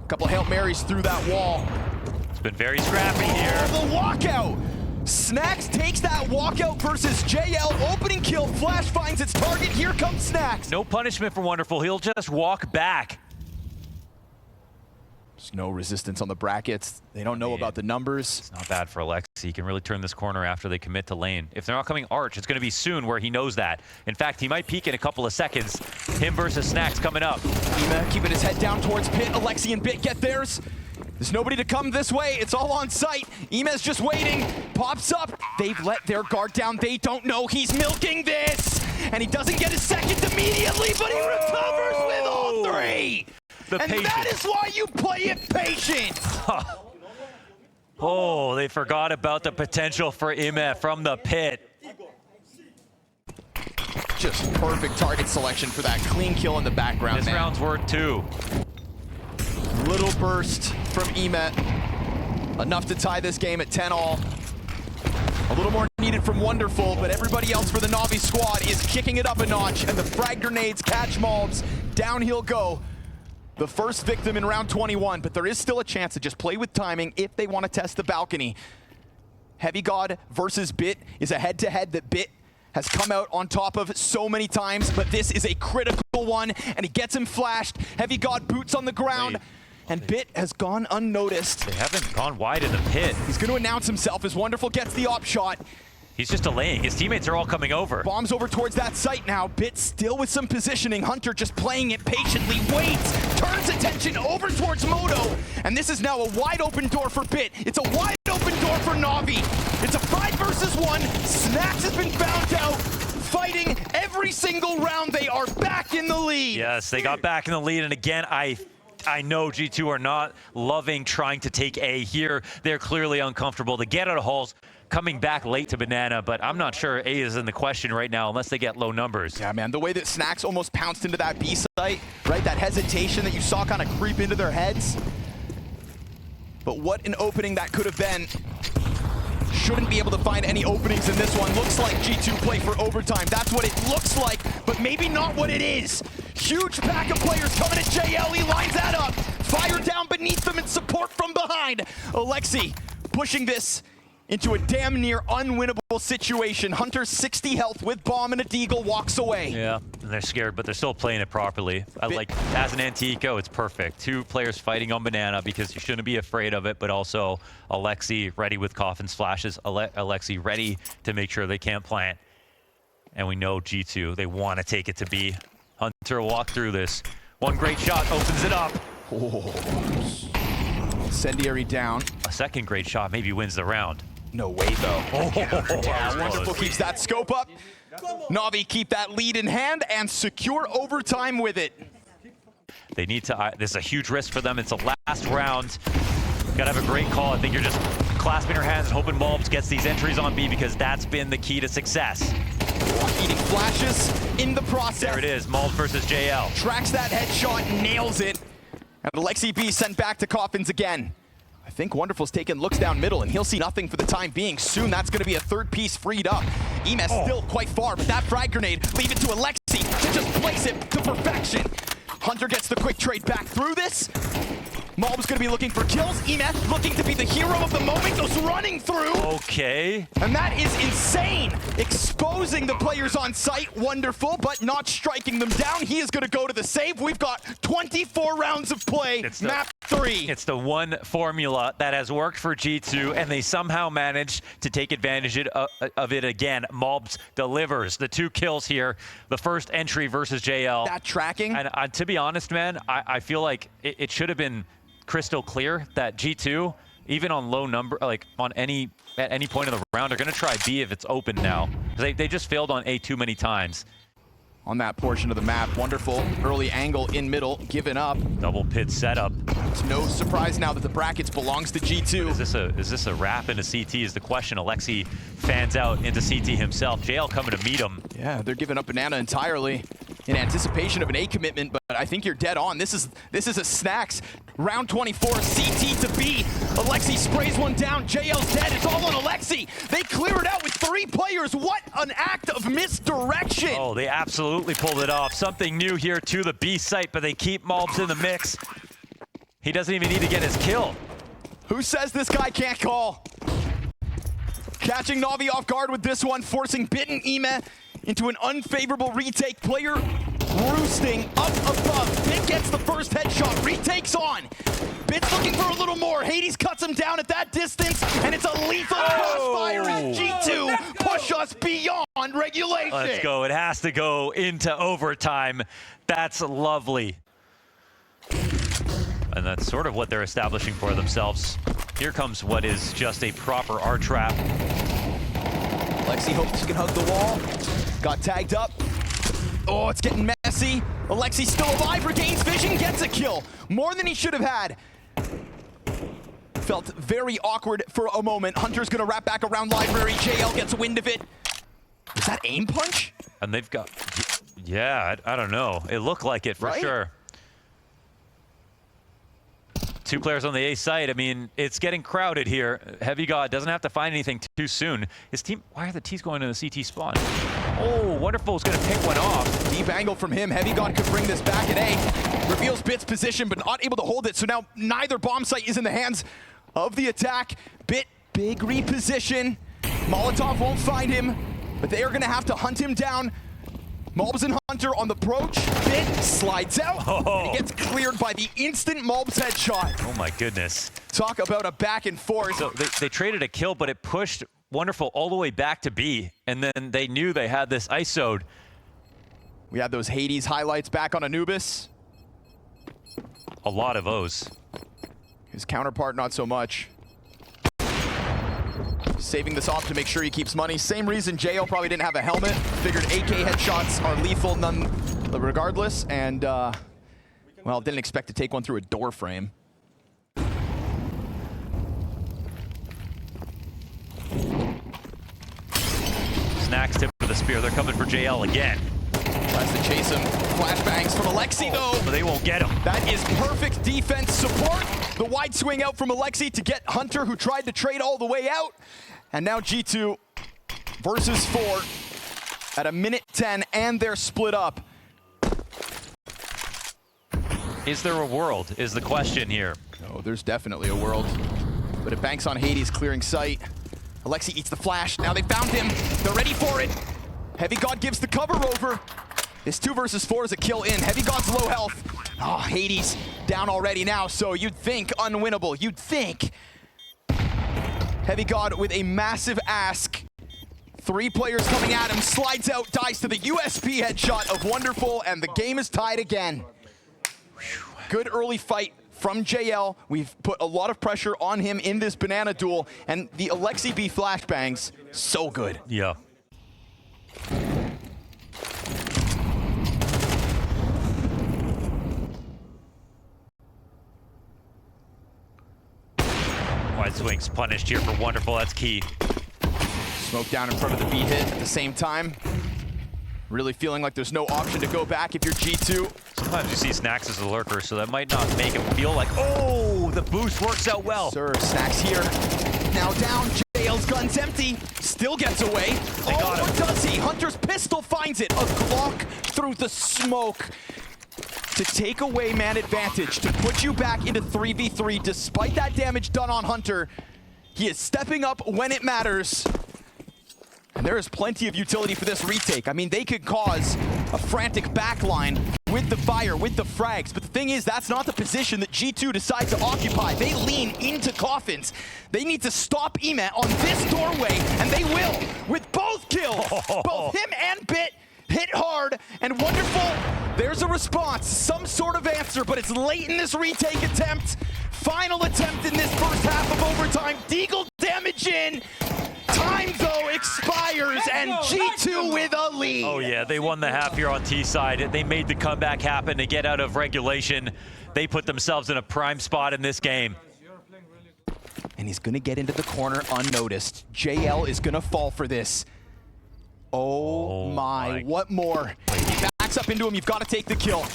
A couple Hail Marys through that wall. It's been very scrappy here. Oh, the walkout! Snacks takes that walkout versus JL. Opening kill. Flash finds its target. Here comes Snacks. No punishment for Wonderful. He'll just walk back. There's no resistance on the brackets. They don't know about the numbers. It's not bad for Alexi. He can really turn this corner after they commit to lane. If they're not coming Arch, it's going to be soon where he knows that. In fact, he might peek in a couple of seconds. Him versus Snacks coming up. Ema keeping his head down towards Pit. Alexi and Bit get theirs. There's nobody to come this way. It's all on sight. Ema's just waiting. Pops up. They've let their guard down. They don't know he's milking this. And he doesn't get his second immediately, but he recovers with all 3. And that is why you play it patient. Oh, they forgot about the potential for Imet from the pit. Just perfect target selection for that clean kill in the background. This round's worth 2. Little burst from Emet. Enough to tie this game at 10-all. A little more needed from Wonderful, but everybody else for the NAVI squad is kicking it up a notch, and the frag grenades catch Malbs. Down he'll go. The first victim in round 21, but there is still a chance to just play with timing if they want to test the balcony. Heavy God versus Bit is a head-to-head that Bit has come out on top of so many times, but this is a critical one, and he gets him flashed. Heavy God boots on the ground, and Bit has gone unnoticed. They haven't gone wide in the pit. He's going to announce himself as Wonderful gets the op shot. He's just delaying. His teammates are all coming over. Bombs over towards that site now. Bit still with some positioning. Hunter just playing it patiently, waits, turns attention over towards Moto, and this is now a wide open door for Bit. It's a wide open door for NAVI. It's a 5 versus 1. Snacks has been found out. Fighting every single round. They are back in the lead. Yes, they got back in the lead, and again, I know G2 are not loving trying to take A here. They're clearly uncomfortable. The get out of halls coming back late to Banana, but I'm not sure A is in the question right now unless they get low numbers. Yeah, man, the way that Snacks almost pounced into that B site, right? That hesitation that you saw kind of creep into their heads. But what an opening that could have been. Shouldn't be able to find any openings in this one. Looks like G2 play for overtime. That's what it looks like, but maybe not what it is. Huge pack of players coming at JL. He lines that up. Fire down beneath them and support from behind. Alexi pushing this into a damn near unwinnable situation. Hunter 60 health with bomb and a deagle walks away. Yeah, and they're scared, but they're still playing it properly. I like, as an Antico, it's perfect. 2 players fighting on Banana because you shouldn't be afraid of it, but also Alexi ready with Coffin's flashes. Alexi ready to make sure they can't plant. And we know G2, they want to take it to B. Hunter will walk through this. One great shot opens it up. Oh. Incendiary down. A second great shot maybe wins the round. No way, though. Yeah, Wonderful keeps that scope up. NAVI keep that lead in hand and secure overtime with it. They need to, this is a huge risk for them. It's the last round. Gotta have a great call. I think you're just clasping your hands and hoping Malbs gets these entries on B because that's been the key to success. Eating flashes in the process. There it is, Malbs versus JL. Tracks that headshot, nails it. And Alexi B sent back to Coffins again. I think Wonderful's taken looks down middle, and he'll see nothing for the time being. Soon that's going to be a third piece freed up. Emes still quite far, but that frag grenade, leave it to Alexi to just place it to perfection. Hunter gets the quick trade back through this. Malb's going to be looking for kills. Emes looking to be the hero of the moment, goes running through. Okay. And that is insane. Exposing the players on site, Wonderful, but not striking them down. He is going to go to the save. We've got 24 rounds of play, map 3. It's the one formula that has worked for G2, and they somehow managed to take advantage of it again. Malbs delivers the 2 kills here, the first entry versus JL. That tracking. And to be honest, man, I feel like it should have been crystal clear that G2, even on low number, like at any point in the round, are going to try B if it's open now. They just failed on A too many times. On that portion of the map, Wonderful early angle in middle, given up. Double pit setup. It's no surprise now that the brackets belongs to G2. Is this a wrap into CT is the question. Alexi fans out into CT himself. JL coming to meet him. Yeah, they're giving up Banana entirely in anticipation of an A commitment, but I think you're dead on. This is a Snacks. Round 24, CT to B. Alexi sprays one down. JL's dead. It's all on Alexi. They clear it out with 3 players. What an act of misdirection. Oh, they absolutely pulled it off. Something new here to the B site, but they keep Malbs in the mix. He doesn't even need to get his kill. Who says this guy can't call? Catching Navi off guard with this one, forcing Bitten Ime into an unfavorable retake. Player roosting up above. Bit gets the first headshot, retakes on. Bit's looking for a little more. Hades cuts him down at that distance, and it's a lethal crossfire as G2 push us beyond regulation. Let's go. It has to go into overtime. That's lovely. And that's sort of what they're establishing for themselves. Here comes what is just a proper R-trap. Alexi hopes he can hug the wall. Got tagged up. Oh, it's getting messy. Alexi still alive, regains vision, gets a kill. More than he should have had. Felt very awkward for a moment. Hunter's gonna wrap back around library. JL gets wind of it. Is that aim punch? And they've got, yeah, I don't know. It looked like it for sure. 2 players on the A site. I mean, it's getting crowded here. Heavy God doesn't have to find anything too soon. His team, why are the T's going to the CT spawn? Oh, Wonderful's gonna pick one off. Deep angle from him. Heavy God could bring this back at A. Reveals Bit's position, but not able to hold it. So now neither bomb site is in the hands of the attack. Bit, big reposition. Molotov won't find him, but they are gonna have to hunt him down. Malbs and Hunter on the approach. Bit slides out, and he gets cleared by the instant Malbs headshot. Oh my goodness. Talk about a back and forth. So they traded a kill, but it pushed Wonderful all the way back to B, and then they knew they had this ISO'd. We had those Hades highlights back on Anubis. A lot of O's. His counterpart, not so much. Saving this off to make sure he keeps money. Same reason JL probably didn't have a helmet. Figured AK headshots are lethal regardless, and well, didn't expect to take one through a door frame. Snacks tip for the spear. They're coming for JL again. Tries to chase him. Flashbangs from Alexi though. But they won't get him. That is perfect defense support. The wide swing out from Alexi to get Hunter, who tried to trade all the way out. And now G2 versus 4 at a minute 10, and they're split up. Is there a world, is the question here. Oh, there's definitely a world. But it banks on Hades clearing sight. Alexi eats the flash. Now they found him. They're ready for it. Heavy God gives the cover over. This 2 versus 4 is a kill in. Heavy God's low health. Oh, Hades down already now, so you'd think unwinnable. You'd think. Heavy God with a massive ask. 3 players coming at him. Slides out, dies to the USP headshot of Wonderful, and the game is tied again. Good early fight from JL. We've put a lot of pressure on him in this banana duel, and the Alexi B flashbangs, so good. Yeah. swing's punished here for Wonderful. That's key. Smoke down in front of the B hit at the same time. Really feeling like there's no option to go back if you're G2. Sometimes you see Snacks as a lurker, so that might not make him feel like, oh, the boost works out well. Sir, Snacks here. Now down, JL's gun's empty. Still gets away. They got him. What does he? Hunter's pistol finds it. A Glock through the smoke to take away man advantage, to put you back into 3v3 despite that damage done on Hunter. He is stepping up when it matters. And there is plenty of utility for this retake. I mean, they could cause a frantic backline with the fire, with the frags. But the thing is, that's not the position that G2 decides to occupy. They lean into coffins. They need to stop Emet on this doorway, and they will with both kills. Both him and Bit hit hard, and Wonderful, there's a response, some sort of answer, but it's late in this retake attempt. Final attempt in this first half of overtime. Deagle damage in. Time, though, expires, and G2 with a lead. Oh, yeah, they won the half here on T-side. They made the comeback happen to get out of regulation. They put themselves in a prime spot in this game. And he's going to get into the corner unnoticed. JL is going to fall for this. Oh my, what more? He backs up into him, you've got to take the kill.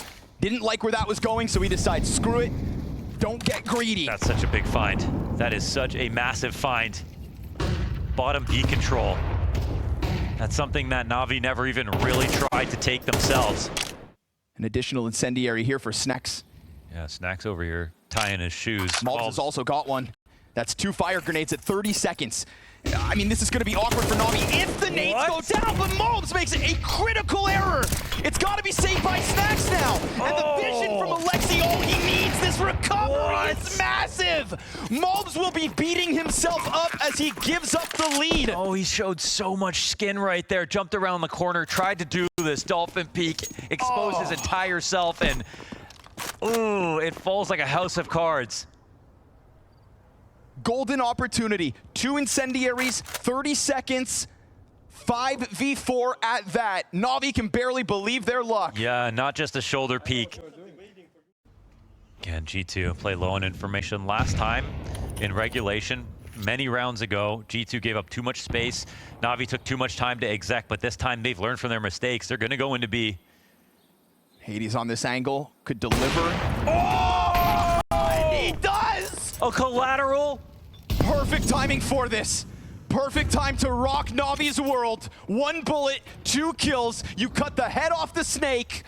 Didn't like where that was going, so he decides, screw it, don't get greedy. That's such a big find. That is such a massive find. Bottom B control. That's something that Navi never even really tried to take themselves. An additional incendiary here for Snacks. Yeah, Snacks over here tying his shoes. Malbs has also got one. That's 2 fire grenades at 30 seconds. I mean, this is going to be awkward for Navi if the nades go down, but Malbs makes a critical error. It's got to be saved by Snacks now. And the vision from Alexi, all he needs, this recovery is massive. Malbs will be beating himself up as he gives up the lead. Oh, he showed so much skin right there. Jumped around the corner, tried to do this dolphin peek, exposed his entire self, and ooh, it falls like a house of cards. Golden opportunity. 2 incendiaries, 30 seconds, 5v4 at that. Navi can barely believe their luck. Yeah, not just a shoulder peek. Again, G2 play low on information. Last time in regulation, many rounds ago, G2 gave up too much space. Navi took too much time to exec, but this time they've learned from their mistakes. They're going to go into B. Hades on this angle, could deliver. Oh! And he does! A collateral? Perfect timing for this. Perfect time to rock Navi's world. 1 bullet, 2 kills. You cut the head off the snake.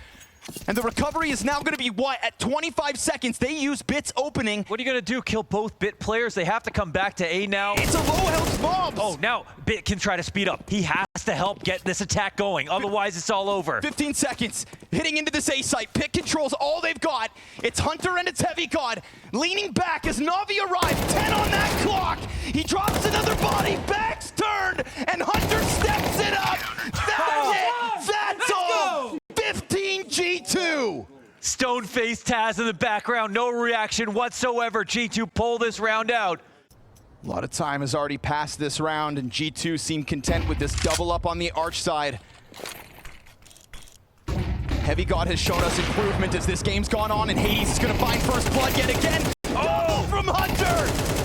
And the recovery is now going to be what? At 25 seconds, they use Bit's opening. What are you going to do? Kill both Bit players? They have to come back to A now. It's a low health bomb. Oh, now Bit can try to speed up. He has to help get this attack going. Otherwise, it's all over. 15 seconds. Hitting into this A site. Pit controls all they've got. It's Hunter and it's Heavy God. Leaning back as Navi arrives. 10 on that clock. He drops another body. Back's turned. And Hunter steps it up. That's it. That's all. 15 G2. Stone-faced Taz in the background. No reaction whatsoever. G2 pull this round out. A lot of time has already passed this round, and G2 seem content with this double up on the arch side. Heavy God has shown us improvement as this game's gone on, and Hades is going to find first blood yet again. Double from Hunter!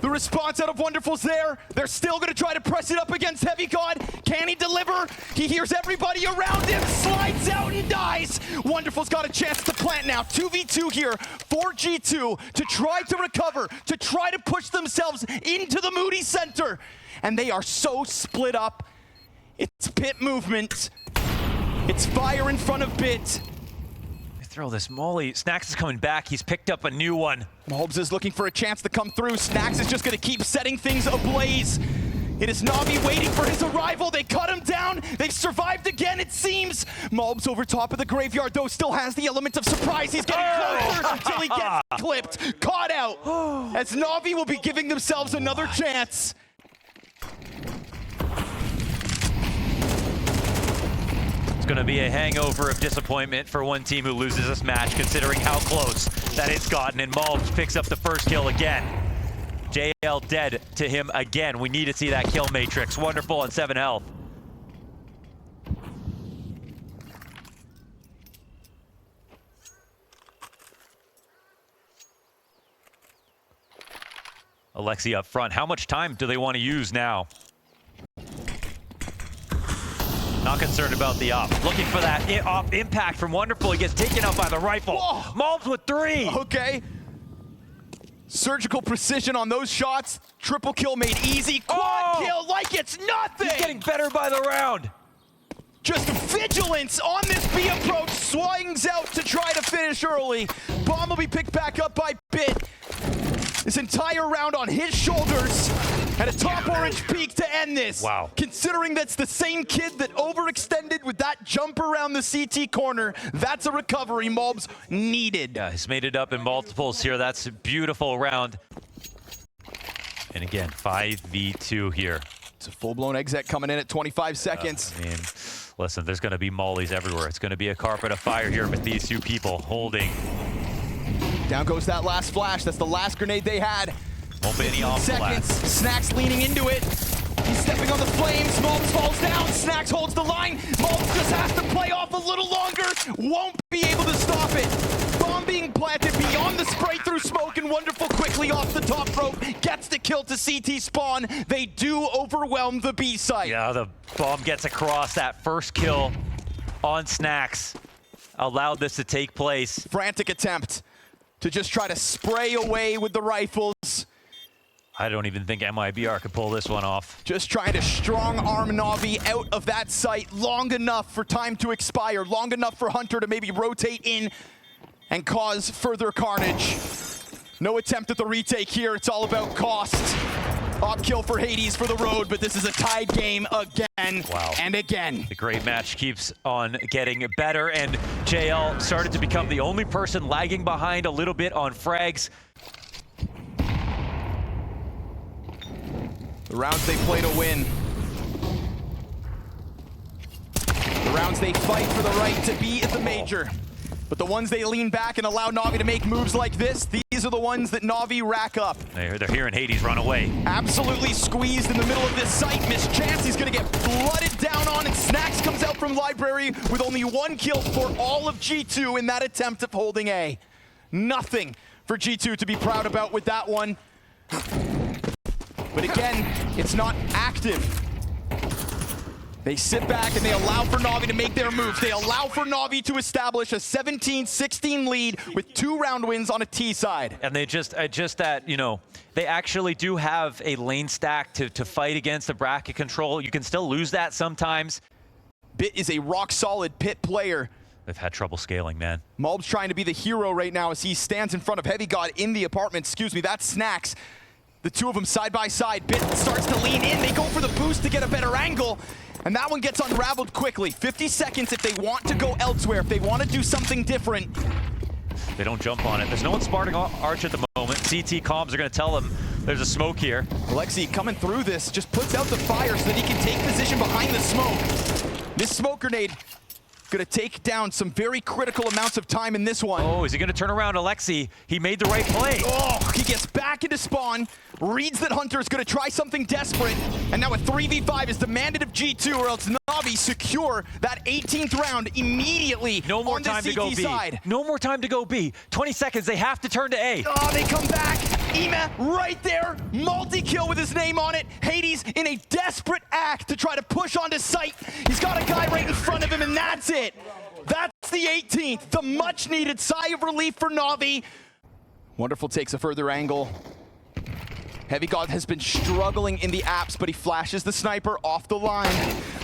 The response out of Wonderful's there. They're still going to try to press it up against Heavy God. Can he deliver? He hears everybody around him, slides out and dies. Wonderful's got a chance to plant now. 2v2 here for G2 to try to recover, to try to push themselves into the Moody Center. And they are so split up. It's Pit movement. It's fire in front of Bit. Throw this molly. Snacks is coming back. He's picked up a new one. Malbs is looking for a chance to come through. Snacks is just going to keep setting things ablaze. It is Navi waiting for his arrival. They cut him down. They've survived again, it seems. Malbs over top of the graveyard, though, still has the element of surprise. He's getting closer until he gets clipped. Caught out. As Navi will be giving themselves another chance. Going to be a hangover of disappointment for one team who loses this match, considering how close that it's gotten. And Malbs picks up the first kill again. JL dead to him again. We need to see that kill matrix. Wonderful on 7 health. Alexi up front. How much time do they want to use now? Not concerned about the op. Looking for that op impact from Wonderful. He gets taken out by the rifle. Whoa. Malbs with 3. Okay. Surgical precision on those shots. Triple kill made easy. Quad kill like it's nothing. He's getting better by the round. Just vigilance on this B approach. Swings out to try to finish early. Bomb will be picked back up by Bit. This entire round on his shoulders. And a top orange peak to end this. Wow. Considering that's the same kid that overextended with that jump around the CT corner, that's a recovery Malbs needed. Yeah, he's made it up in multiples here. That's a beautiful round. And again, 5v2 here. It's a full-blown exec coming in at 25 seconds. I mean, listen, there's going to be mollies everywhere. It's going to be a carpet of fire here with these 2 people holding. Down goes that last flash. That's the last grenade they had. Won't be any off Seconds. Snacks leaning into it. He's stepping on the flames. Malbs falls down. Snacks holds the line. Malbs just has to play off a little longer. Won't be able to stop it. Bomb being planted beyond the spray through smoke, and Wonderful quickly off the top rope. Gets the kill to CT spawn. They do overwhelm the B site. Yeah, the bomb gets across. That first kill on Snacks allowed this to take place. Frantic attempt to just try to spray away with the rifles. I don't even think MIBR could pull this one off. Just trying to strong arm Navi out of that site long enough for time to expire, long enough for Hunter to maybe rotate in and cause further carnage. No attempt at the retake here. It's all about cost. Op kill for Hades for the road, but this is a tied game again and again. The great match keeps on getting better, and JL started to become the only person lagging behind a little bit on frags. The rounds they play to win. The rounds they fight for the right to be at the major. But the ones they lean back and allow Navi to make moves like this, these are the ones that Navi rack up. They're hearing Hades run away. Absolutely squeezed in the middle of this site. Mischance, he's gonna get blooded down on, and Snacks comes out from Library with only 1 kill for all of G2 in that attempt of holding A. Nothing for G2 to be proud about with that one. But again, it's not active. They sit back and they allow for Navi to make their moves. They allow for Navi to establish a 17-16 lead with 2 round wins on a T side. And they just that, you know, they actually do have a lane stack to fight against the bracket control. You can still lose that sometimes. Bit is a rock-solid pit player. They've had trouble scaling, man. Malbs trying to be the hero right now as he stands in front of Heavy God in the apartment. Excuse me, that's Snacks. The 2 of them side by side. Bit starts to lean in. They go for the boost to get a better angle. And that one gets unraveled quickly. 50 seconds if they want to go elsewhere, if they want to do something different. They don't jump on it. There's no one spotting Arch at the moment. CT comms are going to tell them there's a smoke here. Alexi coming through this, just puts out the fire so that he can take position behind the smoke. This smoke grenade gonna take down some very critical amounts of time in this one. Oh, is he gonna turn around Alexi? He made the right play. Oh, he gets back into spawn, reads that Hunter is gonna try something desperate, and now a 3v5 is demanded of G2, or else Navi secure that 18th round immediately. No more on the time to go CT B. side. No more time to go B. 20 seconds, they have to turn to A. Oh, they come back. Ema right there, multi-kill with his name on it. Hades in a desperate act to try to push onto site. He's got a guy right in front of him, and that's it. That's the 18th, the much-needed sigh of relief for Navi. Wonderful takes a further angle. Heavy God has been struggling in the apps, but he flashes the sniper off the line.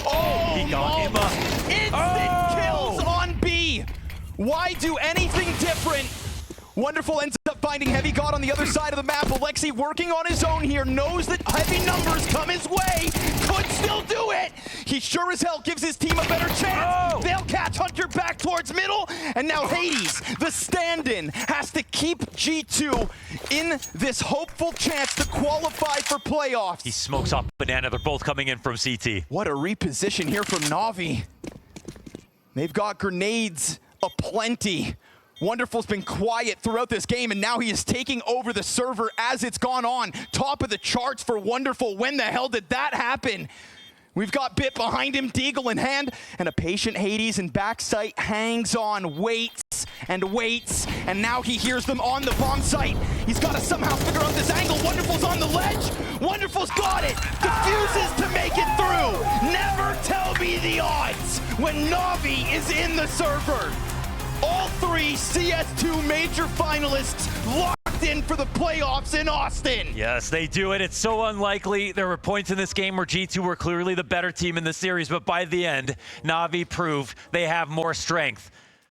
Oh, He got him up. Instant kills on B. Why do anything different? Wonderful ends up finding Heavy God on the other side of the map. Alexi working on his own here, knows that heavy numbers come his way. Could still do it. He sure as hell gives his team a better chance. Oh. They'll catch Hunter back towards middle. And now Hades, the stand-in, has to keep G2 in this hopeful chance to qualify for playoffs. He smokes up Banana. They're both coming in from CT. What a reposition here from Navi. They've got grenades aplenty. Wonderful's been quiet throughout this game, and now he is taking over the server as it's gone on. Top of the charts for Wonderful. When the hell did that happen? We've got Bit behind him, Deagle in hand, and a patient Hades in backside hangs on, waits, and waits, and now he hears them on the bomb site. He's got to somehow figure out this angle. Wonderful's on the ledge. Wonderful's got it. Defuses to make it through. Never tell me the odds when NAVI is in the server. All three CS2 major finalists locked in for the playoffs in Austin. Yes, they do it. It's so unlikely. There were points in this game where G2 were clearly the better team in the series, but by the end, NAVI proved they have more strength.